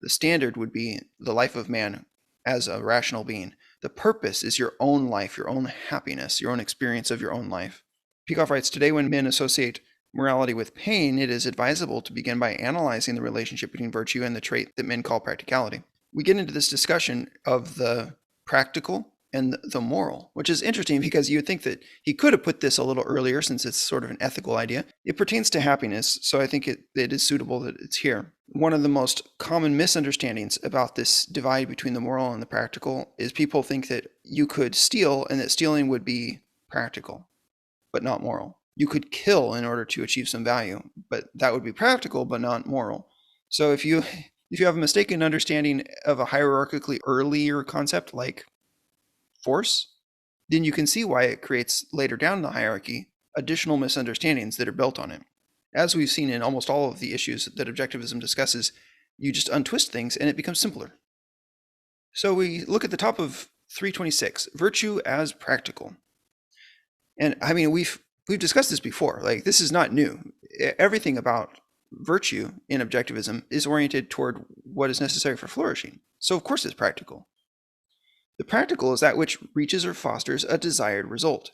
[SPEAKER 1] The standard would be the life of man as a rational being. The purpose is your own life, your own happiness, your own experience of your own life. Peikoff writes, today when men associate morality with pain, it is advisable to begin by analyzing the relationship between virtue and the trait that men call practicality. We get into this discussion of the practical and the moral, which is interesting because you would think that he could have put this a little earlier since it's sort of an ethical idea. It pertains to happiness, so I think it is suitable that it's here. One of the most common misunderstandings about this divide between the moral and the practical is people think that you could steal and that stealing would be practical, but not moral. You could kill in order to achieve some value, but that would be practical but not moral. So if you have a mistaken understanding of a hierarchically earlier concept like force, then you can see why it creates later down in the hierarchy additional misunderstandings that are built on it. As we've seen in almost all of the issues that objectivism discusses, you just untwist things and it becomes simpler. So we look at the top of 326, virtue as practical. And I mean, we've discussed this before. Like, this is not new. Everything about virtue in objectivism is oriented toward what is necessary for flourishing. So of course it's practical. The practical is that which reaches or fosters a desired result.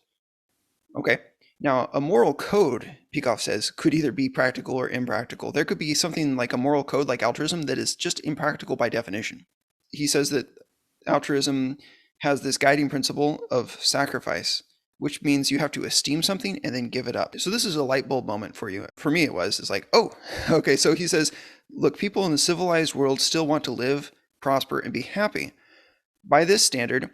[SPEAKER 1] Okay. Now, a moral code, Peikoff says, could either be practical or impractical. There could be something like a moral code like altruism that is just impractical by definition. He says that altruism has this guiding principle of sacrifice, which means you have to esteem something and then give it up. So this is a light bulb moment for you. For me, it was. It's like, oh, okay. So he says, look, people in the civilized world still want to live, prosper, and be happy. By this standard,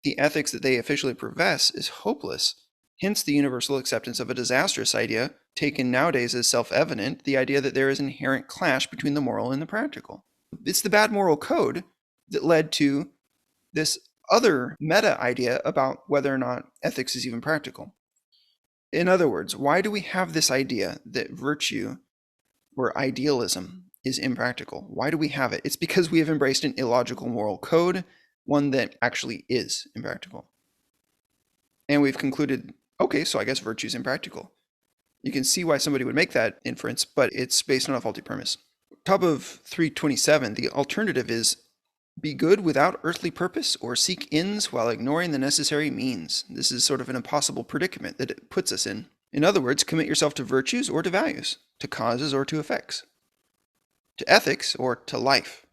[SPEAKER 1] the ethics that they officially profess is hopeless. Hence the universal acceptance of a disastrous idea, taken nowadays as self-evident, the idea that there is an inherent clash between the moral and the practical. It's the bad moral code that led to this other meta idea about whether or not ethics is even practical. In other words, why do we have this idea that virtue or idealism is impractical? Why do we have it? It's because we have embraced an illogical moral code, one that actually is impractical. And we've concluded, okay, so I guess virtue is impractical. You can see why somebody would make that inference, but it's based on a faulty premise. Top of 327, the alternative is be good without earthly purpose or seek ends while ignoring the necessary means. This is sort of an impossible predicament that it puts us in. In other words, commit yourself to virtues or to values, to causes or to effects, to ethics or to life.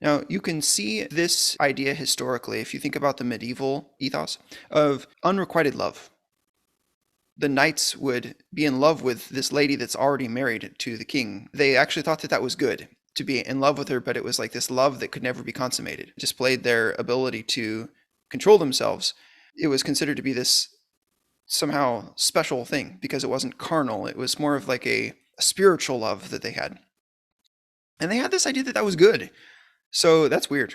[SPEAKER 1] Now, you can see this idea historically if you think about the medieval ethos of unrequited love. The knights would be in love with this lady that's already married to the king. They actually thought that that was good, to be in love with her, but it was like this love that could never be consummated. It displayed their ability to control themselves. It was considered to be this somehow special thing because it wasn't carnal. It was more of like a spiritual love that they had. And they had this idea that that was good. So that's weird.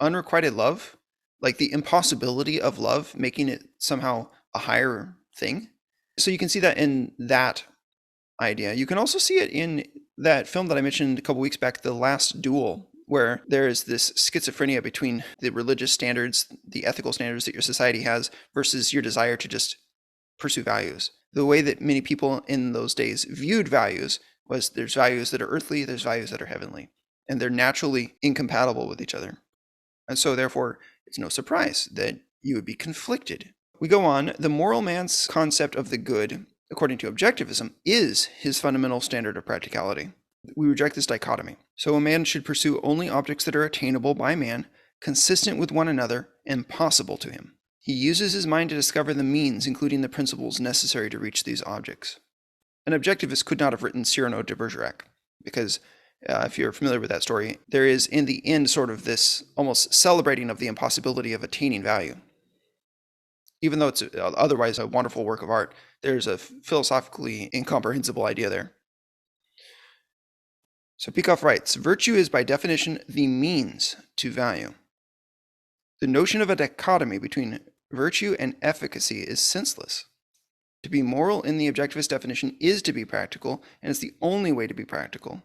[SPEAKER 1] Unrequited love, like the impossibility of love, making it somehow a higher thing. So you can see that in that idea. You can also see it in that film that I mentioned a couple weeks back, The Last Duel, where there is this schizophrenia between the religious standards, the ethical standards that your society has, versus your desire to just pursue values. The way that many people in those days viewed values was there's values that are earthly, there's values that are heavenly, and they're naturally incompatible with each other. And so therefore, it's no surprise that you would be conflicted. We go on, the moral man's concept of the good, according to objectivism, is his fundamental standard of practicality. We reject this dichotomy. So a man should pursue only objects that are attainable by man, consistent with one another, and possible to him. He uses his mind to discover the means, including the principles necessary to reach these objects. An objectivist could not have written Cyrano de Bergerac, because if you're familiar with that story, there is in the end sort of this almost celebrating of the impossibility of attaining value. Even though it's otherwise a wonderful work of art, there's a philosophically incomprehensible idea there. So Peikoff writes, virtue is by definition the means to value. The notion of a dichotomy between virtue and efficacy is senseless. To be moral in the objectivist definition is to be practical, and it's the only way to be practical.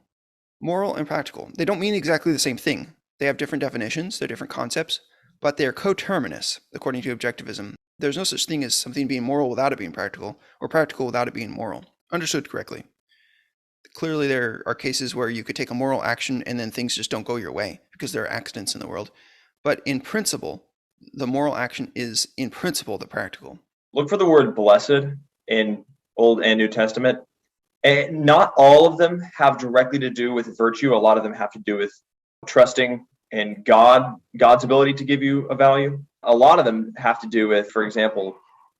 [SPEAKER 1] Moral and practical, they don't mean exactly the same thing. They have different definitions, they're different concepts, but they are coterminous, according to objectivism. There's no such thing as something being moral without it being practical, or practical without it being moral. Understood correctly. Clearly, there are cases where you could take a moral action and then things just don't go your way because there are accidents in the world. But in principle, the moral action is in principle the practical.
[SPEAKER 2] Look for the word blessed in Old and New Testament. And not all of them have directly to do with virtue. A lot of them have to do with trusting in God's ability to give you a value. A lot of them have to do with, for example,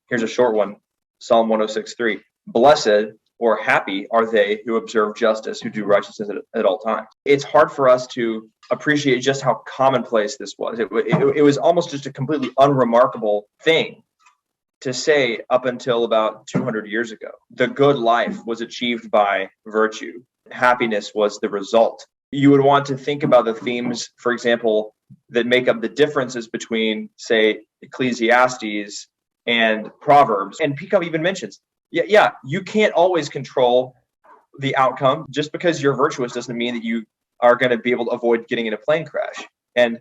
[SPEAKER 2] here's a short one, Psalm 106:3. Blessed or happy are they who observe justice, who do righteousness at all times. It's hard for us to appreciate just how commonplace this was. It was almost just a completely unremarkable thing. to say up until about 200 years ago, the good life was achieved by virtue. Happiness was the result. You would want to think about the themes, for example, that make up the differences between, say, Ecclesiastes and Proverbs. And Peacock even mentions, yeah, you can't always control the outcome. Just because you're virtuous doesn't mean that you are going to be able to avoid getting in a plane crash. And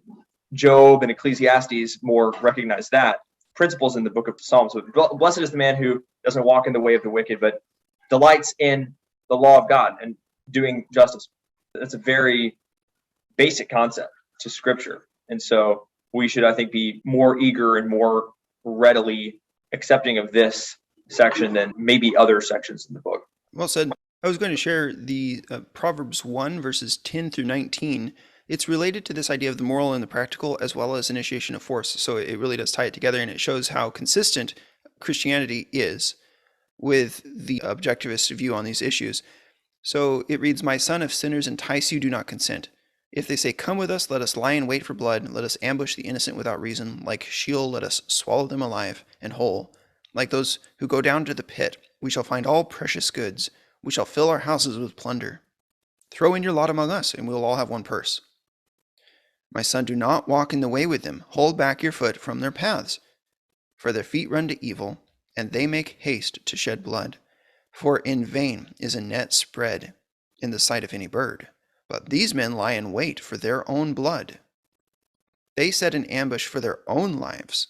[SPEAKER 2] Job and Ecclesiastes more recognize that. Principles in the book of Psalms. So blessed is the man who doesn't walk in the way of the wicked, but delights in the law of God and doing justice. That's a very basic concept to Scripture. And so we should, I think, be more eager and more readily accepting of this section than maybe other sections in the book.
[SPEAKER 1] Well said. I was going to share the Proverbs 1, verses 10 through 19. It's related to this idea of the moral and the practical, as well as initiation of force. So it really does tie it together, and it shows how consistent Christianity is with the objectivist view on these issues. So it reads, "My son, if sinners entice you, do not consent. If they say, 'Come with us, let us lie in wait for blood, let us ambush the innocent without reason. Like Sheol, let us swallow them alive and whole. Like those who go down to the pit, we shall find all precious goods. We shall fill our houses with plunder. Throw in your lot among us, and we will all have one purse.' My son, do not walk in the way with them. Hold back your foot from their paths. For their feet run to evil, and they make haste to shed blood. For in vain is a net spread in the sight of any bird. But these men lie in wait for their own blood. They set an ambush for their own lives.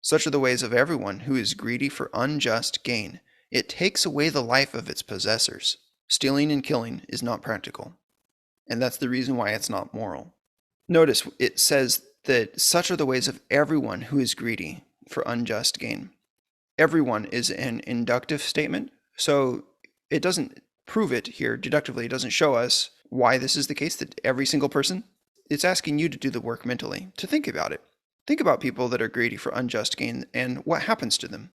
[SPEAKER 1] Such are the ways of everyone who is greedy for unjust gain. It takes away the life of its possessors. Stealing and killing is not practical. And that's the reason why it's not moral." Notice it says that such are the ways of everyone who is greedy for unjust gain. Everyone is an inductive statement, so it doesn't prove it here deductively. It doesn't show us why this is the case, that every single person. It's asking you to do the work mentally, to think about it. Think about people that are greedy for unjust gain and what happens to them.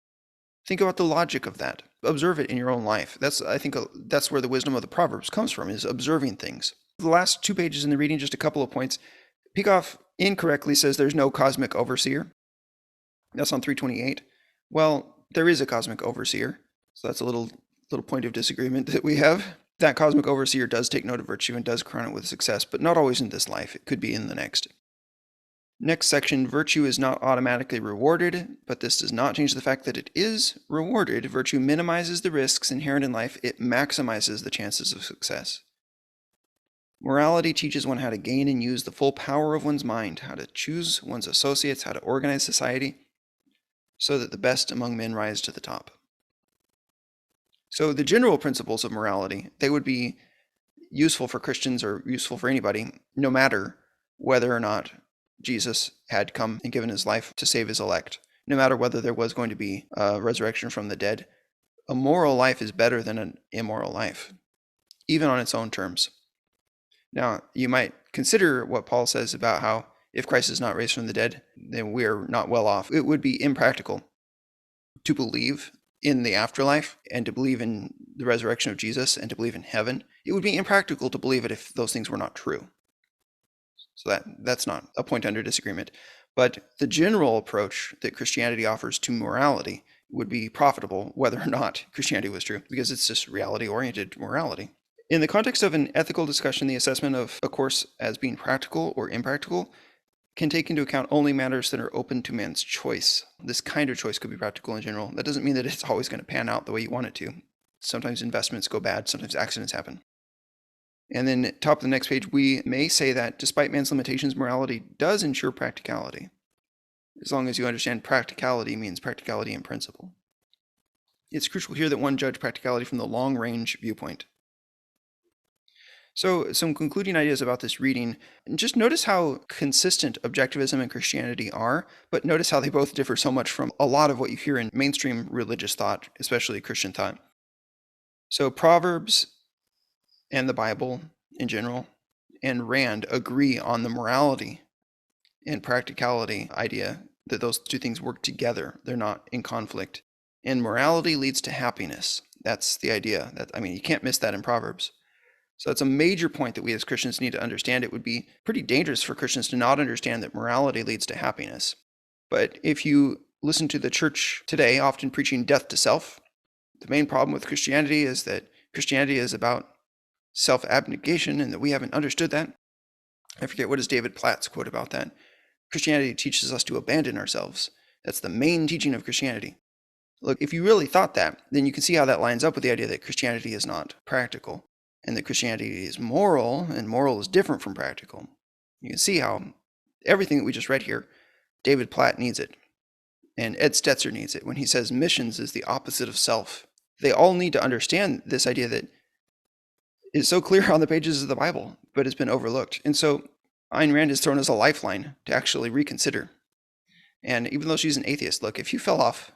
[SPEAKER 1] Think about the logic of that. Observe it in your own life. I think that's where the wisdom of the Proverbs comes from, is observing things. The last 2 pages in the reading, just a couple of points. Peikoff incorrectly says there's no cosmic overseer. That's on 328. Well, there is a cosmic overseer. So that's a little point of disagreement that we have. That cosmic overseer does take note of virtue and does crown it with success, but not always in this life. It could be in the next. Next section, virtue is not automatically rewarded, but this does not change the fact that it is rewarded. Virtue minimizes the risks inherent in life. It maximizes the chances of success. Morality teaches one how to gain and use the full power of one's mind, how to choose one's associates, how to organize society, so that the best among men rise to the top. So the general principles of morality, they would be useful for Christians or useful for anybody, no matter whether or not Jesus had come and given his life to save his elect, no matter whether there was going to be a resurrection from the dead. A moral life is better than an immoral life, even on its own terms. Now, you might consider what Paul says about how if Christ is not raised from the dead, then we are not well off. It would be impractical to believe in the afterlife and to believe in the resurrection of Jesus and to believe in heaven. It would be impractical to believe it if those things were not true. So that's not a point under disagreement. But the general approach that Christianity offers to morality would be profitable whether or not Christianity was true, because it's just reality-oriented morality. In the context of an ethical discussion, the assessment of a course as being practical or impractical can take into account only matters that are open to man's choice. This kind of choice could be practical in general. That doesn't mean that it's always going to pan out the way you want it to. Sometimes investments go bad, sometimes accidents happen. And then top of the next page, we may say that despite man's limitations, morality does ensure practicality, as long as you understand practicality means practicality in principle. It's crucial here that one judge practicality from the long-range viewpoint. So some concluding ideas about this reading. Just notice how consistent objectivism and Christianity are, but notice how they both differ so much from a lot of what you hear in mainstream religious thought, especially Christian thought. So Proverbs and the Bible in general and Rand agree on the morality and practicality idea, that those two things work together. They're not in conflict. And morality leads to happiness. That's the idea. You can't miss that in Proverbs. So it's a major point that we as Christians need to understand. It would be pretty dangerous for Christians to not understand that morality leads to happiness. But if you listen to the church today, often preaching death to self. The main problem with Christianity is that Christianity is about self-abnegation and that we haven't understood that. I forget, what is David Platt's quote about that? Christianity teaches us to abandon ourselves. That's the main teaching of Christianity. Look, if you really thought that, then you can see how that lines up with the idea that Christianity is not practical and that Christianity is moral, and moral is different from practical. You can see how everything that we just read here, David Platt needs it. And Ed Stetzer needs it when he says missions is the opposite of self. They all need to understand this idea that is so clear on the pages of the Bible, but has been overlooked. And so Ayn Rand is thrown as a lifeline to actually reconsider. And even though she's an atheist, look, if you fell off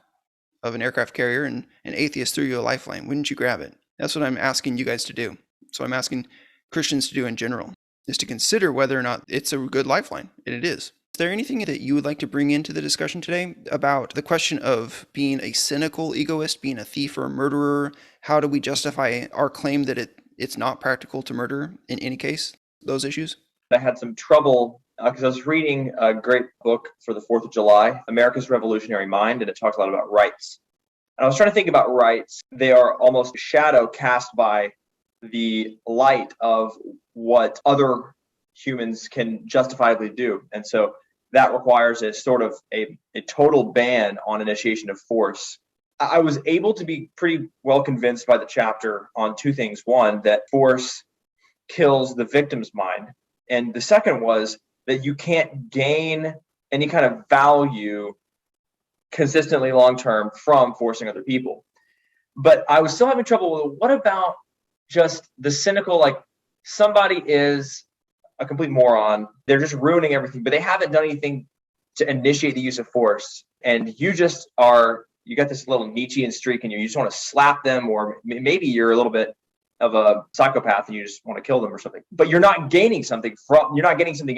[SPEAKER 1] of an aircraft carrier and an atheist threw you a lifeline, wouldn't you grab it? That's what I'm asking you guys to do. So I'm asking Christians to do in general, is to consider whether or not it's a good lifeline, and it is. Is there anything that you would like to bring into the discussion today about the question of being a cynical egoist, being a thief or a murderer? How do we justify our claim that it's not practical to murder in any case, those issues?
[SPEAKER 2] I had some trouble because I was reading a great book for the 4th of July, America's Revolutionary Mind, and it talks a lot about rights. And I was trying to think about rights. They are almost a shadow cast by the light of what other humans can justifiably do. And so that requires a sort of a total ban on initiation of force. I was able to be pretty well convinced by the chapter on two things. One, that force kills the victim's mind. And the second was that you can't gain any kind of value consistently long-term from forcing other people. But I was still having trouble with, what about just the cynical, like somebody is a complete moron, they're just ruining everything, but they haven't done anything to initiate the use of force. And you just you got this little Nietzschean streak in you. You just want to slap them, or maybe you're a little bit of a psychopath and you just want to kill them or something. But you're not gaining something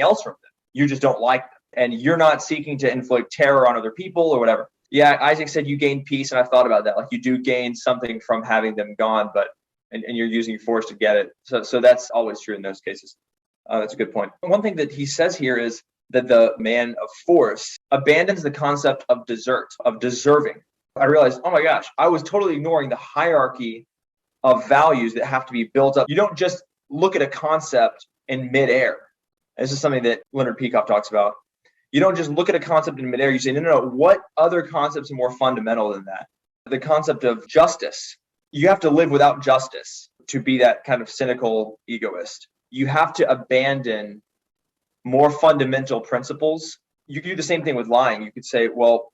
[SPEAKER 2] else from them. You just don't like them. And you're not seeking to inflict terror on other people or whatever. Yeah, Isaac said you gain peace, and I've thought about that. Like, you do gain something from having them gone, but and you're using force to get it. So that's always true in those cases. That's a good point. One thing that he says here is that the man of force abandons the concept of desert, of deserving. I realized, oh my gosh, I was totally ignoring the hierarchy of values that have to be built up. You don't just look at a concept in midair. This is something that Leonard Peikoff talks about. You don't just look at a concept in midair. You say, no, what other concepts are more fundamental than that? The concept of justice. You have to live without justice to be that kind of cynical egoist. You have to abandon more fundamental principles. You could do the same thing with lying. You could say, well,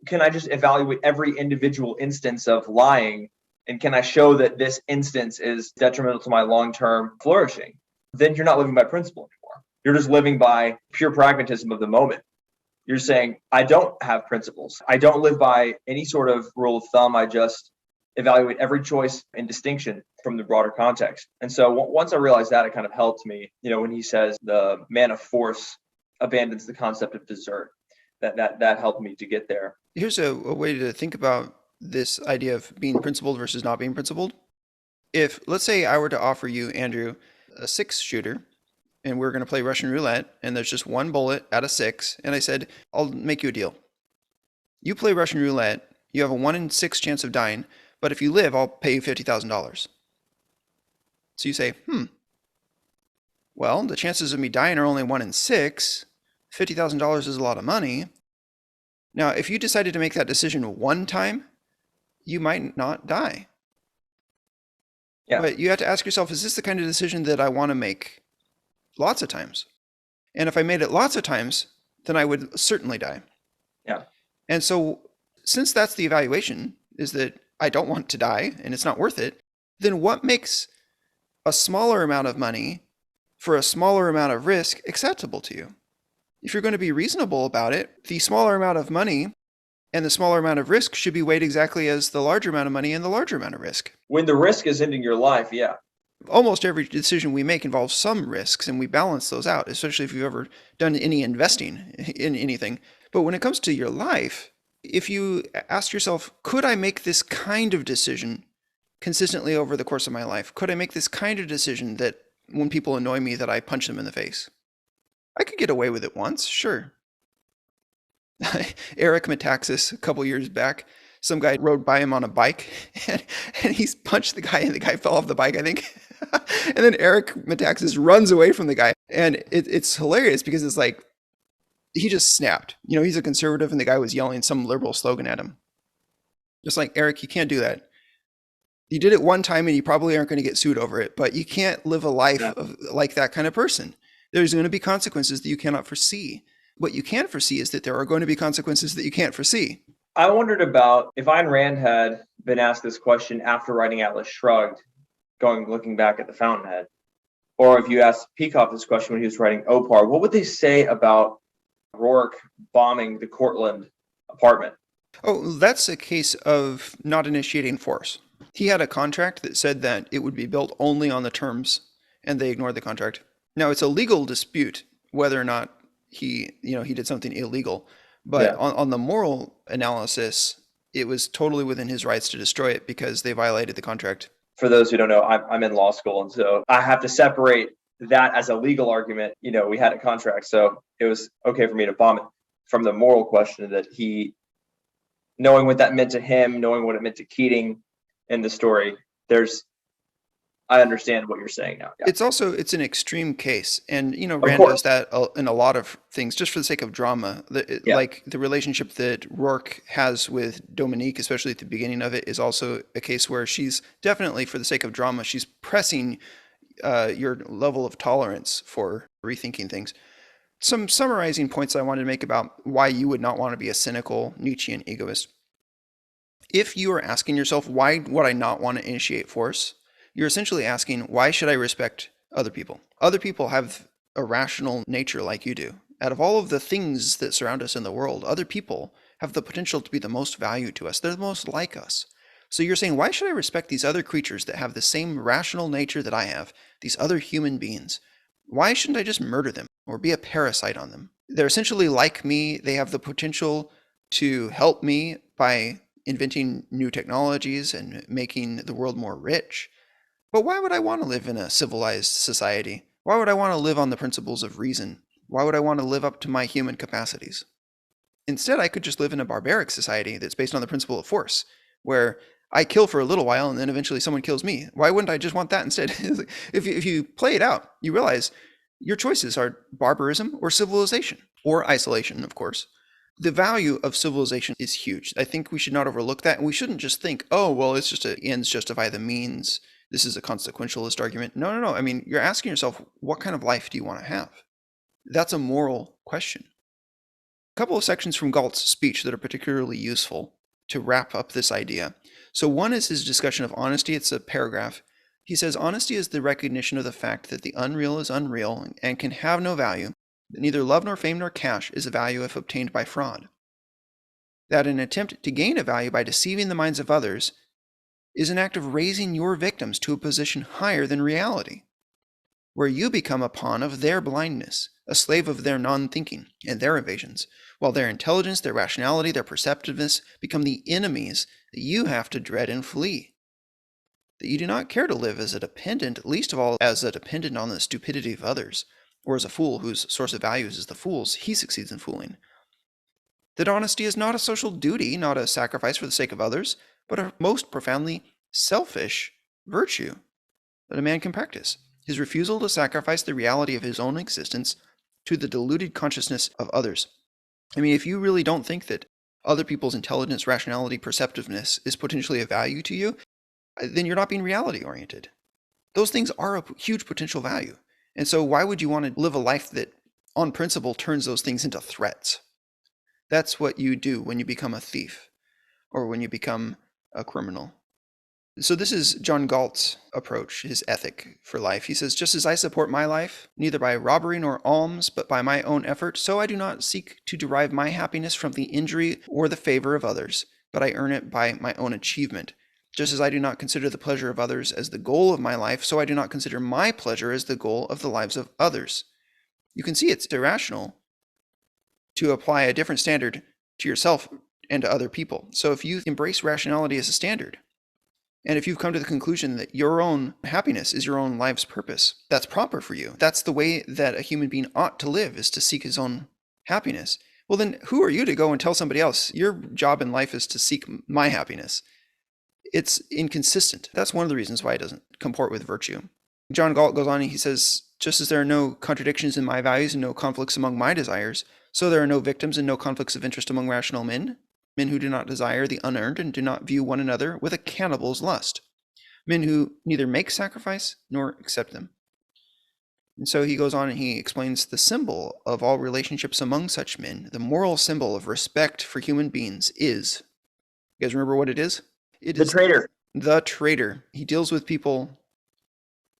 [SPEAKER 2] can I just evaluate every individual instance of lying? And can I show that this instance is detrimental to my long-term flourishing? Then you're not living by principle anymore. You're just living by pure pragmatism of the moment. You're saying, I don't have principles. I don't live by any sort of rule of thumb. I just evaluate every choice and distinction from the broader context. And so once I realized that, it kind of helped me, when he says the man of force abandons the concept of desert, that helped me to get there.
[SPEAKER 1] Here's a way to think about this idea of being principled versus not being principled. If, let's say I were to offer you, Andrew, a 6-shooter, and we're going to play Russian roulette, and there's just one bullet out of 6, and I said, I'll make you a deal. You play Russian roulette, you have a 1 in 6 chance of dying, but if you live, I'll pay you $50,000. So you say, well, the chances of me dying are only 1 in 6. $50,000 is a lot of money. Now, if you decided to make that decision one time, you might not die.
[SPEAKER 2] Yeah.
[SPEAKER 1] But you have to ask yourself, is this the kind of decision that I want to make lots of times? And if I made it lots of times, then I would certainly die.
[SPEAKER 2] Yeah.
[SPEAKER 1] And so since that's the evaluation, is that I don't want to die and it's not worth it, then what makes a smaller amount of money for a smaller amount of risk acceptable to you? If you're going to be reasonable about it, the smaller amount of money and the smaller amount of risk should be weighed exactly as the larger amount of money and the larger amount of risk.
[SPEAKER 2] When the risk is ending your life, yeah.
[SPEAKER 1] Almost every decision we make involves some risks, and we balance those out, especially if you've ever done any investing in anything. But when it comes to your life, if you ask yourself, could I make this kind of decision consistently over the course of my life? Could I make this kind of decision that when people annoy me that I punch them in the face? I could get away with it once, sure. Eric Metaxas, a couple years back, some guy rode by him on a bike and he punched the guy and the guy fell off the bike, I think. And then Eric Metaxas runs away from the guy. And it's hilarious because it's like, he just snapped. He's a conservative and the guy was yelling some liberal slogan at him. Just like, Eric, you can't do that. You did it one time and you probably aren't going to get sued over it, but you can't live a life like that kind of person. There's going to be consequences that you cannot foresee. What you can foresee is that there are going to be consequences that you can't foresee.
[SPEAKER 2] I wondered about if Ayn Rand had been asked this question after writing Atlas Shrugged, looking back at the Fountainhead, or if you asked Peikoff this question when he was writing Opar, what would they say about Rourke bombing the Cortlandt apartment?
[SPEAKER 1] Oh, that's a case of not initiating force. He had a contract that said that it would be built only on the terms, and they ignored the contract. Now, it's a legal dispute whether or not he did something illegal. But on the moral analysis, it was totally within his rights to destroy it because they violated the contract.
[SPEAKER 2] For those who don't know, I'm in law school, and so I have to separate that as a legal argument. We had a contract, so it was okay for me to bomb it, from the moral question that he, knowing what that meant to him, knowing what it meant to Keating in the story, I understand what you're saying now. Yeah.
[SPEAKER 1] It's an extreme case. And, Rand does that in a lot of things just for the sake of drama. Like the relationship that Rourke has with Dominique, especially at the beginning of it, is also a case where she's definitely, for the sake of drama, she's pressing your level of tolerance for rethinking things. Some summarizing points I wanted to make about why you would not want to be a cynical Nietzschean egoist. If you are asking yourself, why would I not want to initiate force? You're essentially asking, why should I respect other people? Other people have a rational nature like you do. Out of all of the things that surround us in the world, other people have the potential to be the most value to us. They're the most like us. So you're saying, why should I respect these other creatures that have the same rational nature that I have, these other human beings? Why shouldn't I just murder them or be a parasite on them? They're essentially like me. They have the potential to help me by inventing new technologies and making the world more rich. But why would I want to live in a civilized society? Why would I want to live on the principles of reason? Why would I want to live up to my human capacities? Instead, I could just live in a barbaric society that's based on the principle of force, where I kill for a little while and then eventually someone kills me. Why wouldn't I just want that instead? If you play it out, you realize your choices are barbarism or civilization, or isolation, of course. The value of civilization is huge. I think we should not overlook that, and we shouldn't just think, oh, well, it's just ends justify the means. This is a consequentialist argument. No. I mean, you're asking yourself, what kind of life do you want to have? That's a moral question. A couple of sections from Galt's speech that are particularly useful to wrap up this idea. So one is his discussion of honesty. It's a paragraph. He says, honesty is the recognition of the fact that the unreal is unreal and can have no value, that neither love nor fame nor cash is a value if obtained by fraud. That an attempt to gain a value by deceiving the minds of others is an act of raising your victims to a position higher than reality, where you become a pawn of their blindness, a slave of their non-thinking and their evasions, while their intelligence, their rationality, their perceptiveness become the enemies that you have to dread and flee. That you do not care to live as a dependent, least of all as a dependent on the stupidity of others, or as a fool whose source of values is the fools he succeeds in fooling. That honesty is not a social duty, not a sacrifice for the sake of others, but a most profoundly selfish virtue that a man can practice. His refusal to sacrifice the reality of his own existence to the deluded consciousness of others. I mean, if you really don't think that other people's intelligence, rationality, perceptiveness is potentially of value to you, then you're not being reality-oriented. Those things are a huge potential value. And so why would you want to live a life that, on principle, turns those things into threats? That's what you do when you become a thief or when you become a criminal. So this is John Galt's approach, his ethic for life. He says, just as I support my life, neither by robbery nor alms, but by my own effort, so I do not seek to derive my happiness from the injury or the favor of others, but I earn it by my own achievement. Just as I do not consider the pleasure of others as the goal of my life, so I do not consider my pleasure as the goal of the lives of others. You can see it's irrational to apply a different standard to yourself and to other people. So if you embrace rationality as a standard, and if you've come to the conclusion that your own happiness is your own life's purpose, that's proper for you. That's the way that a human being ought to live, is to seek his own happiness. Well, then who are you to go and tell somebody else, your job in life is to seek my happiness? It's inconsistent. That's one of the reasons why it doesn't comport with virtue. John Galt goes on and he says, just as there are no contradictions in my values and no conflicts among my desires, so there are no victims and no conflicts of interest among rational men who do not desire the unearned and do not view one another with a cannibal's lust, men who neither make sacrifice nor accept them. And so he goes on and he explains the symbol of all relationships among such men, the moral symbol of respect for human beings is, you guys remember what it is? It is
[SPEAKER 2] The traitor.
[SPEAKER 1] The traitor. He deals with people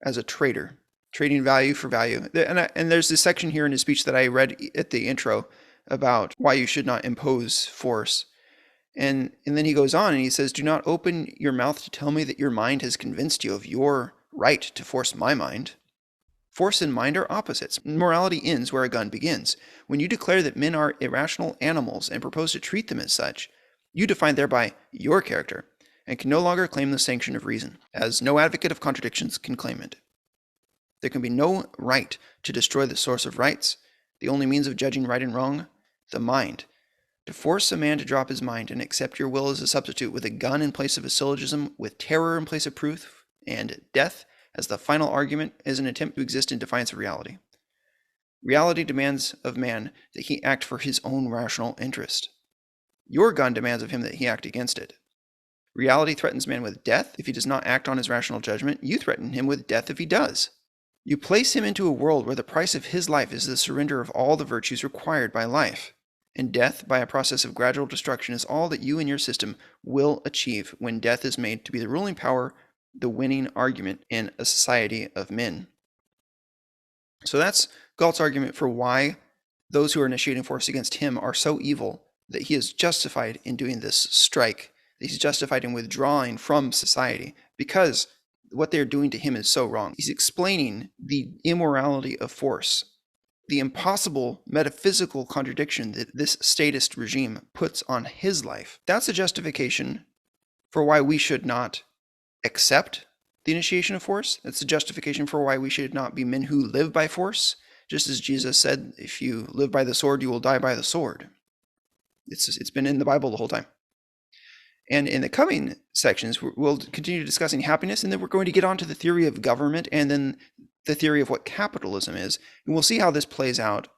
[SPEAKER 1] as a traitor, trading value for value. And there's this section here in his speech that I read at the intro about why you should not impose force. And then he goes on and he says, do not open your mouth to tell me that your mind has convinced you of your right to force my mind. Force and mind are opposites. Morality ends where a gun begins. When you declare that men are irrational animals and propose to treat them as such, you define thereby your character and can no longer claim the sanction of reason, as no advocate of contradictions can claim it. There can be no right to destroy the source of rights, the only means of judging right and wrong, the mind. To force a man to drop his mind and accept your will as a substitute with a gun in place of a syllogism, with terror in place of proof, and death as the final argument is an attempt to exist in defiance of reality. Reality demands of man that he act for his own rational interest. Your gun demands of him that he act against it. Reality threatens man with death if he does not act on his rational judgment. You threaten him with death if he does. You place him into a world where the price of his life is the surrender of all the virtues required by life. And death, by a process of gradual destruction, is all that you and your system will achieve when death is made to be the ruling power, the winning argument in a society of men. So that's Galt's argument for why those who are initiating force against him are so evil that he is justified in doing this strike, that he's justified in withdrawing from society, because what they're doing to him is so wrong. He's explaining the immorality of force, the impossible metaphysical contradiction that this statist regime puts on his life. That's a justification for why we should not accept the initiation of force. That's a justification for why we should not be men who live by force. Just as Jesus said, if you live by the sword, you will die by the sword. It's been in the Bible the whole time. And in the coming sections, we'll continue discussing happiness, and then we're going to get on to the theory of government and then the theory of what capitalism is. And we'll see how this plays out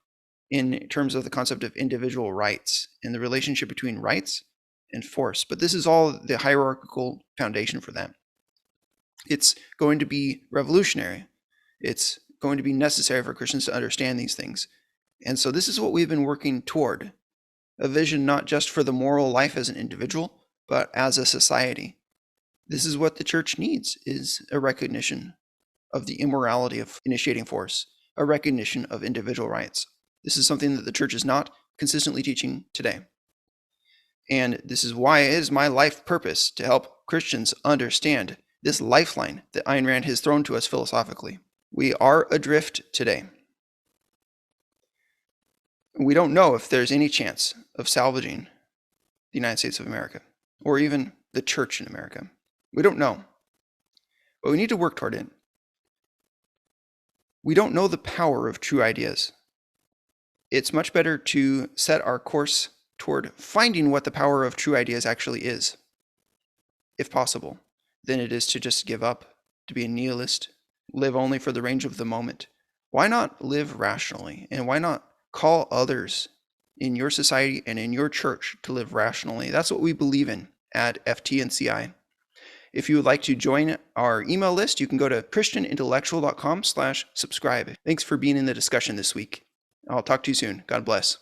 [SPEAKER 1] in terms of the concept of individual rights and the relationship between rights and force. But this is all the hierarchical foundation for that. It's going to be revolutionary. It's going to be necessary for Christians to understand these things. And so this is what we've been working toward, a vision not just for the moral life as an individual, but as a society. This is what the church needs, is a recognition of the immorality of initiating force, a recognition of individual rights. This is something that the church is not consistently teaching today. And this is why it is my life purpose to help Christians understand this lifeline that Ayn Rand has thrown to us philosophically. We are adrift today. We don't know if there's any chance of salvaging the United States of America, or even the church in America. We don't know. But we need to work toward it. We don't know the power of true ideas. It's much better to set our course toward finding what the power of true ideas actually is, if possible, than it is to just give up, to be a nihilist, live only for the range of the moment. Why not live rationally? And why not call others in your society and in your church to live rationally? That's what we believe in at FTNCI. If you would like to join our email list, you can go to christianintellectual.com/subscribe. Thanks for being in the discussion this week. I'll talk to you soon. God bless.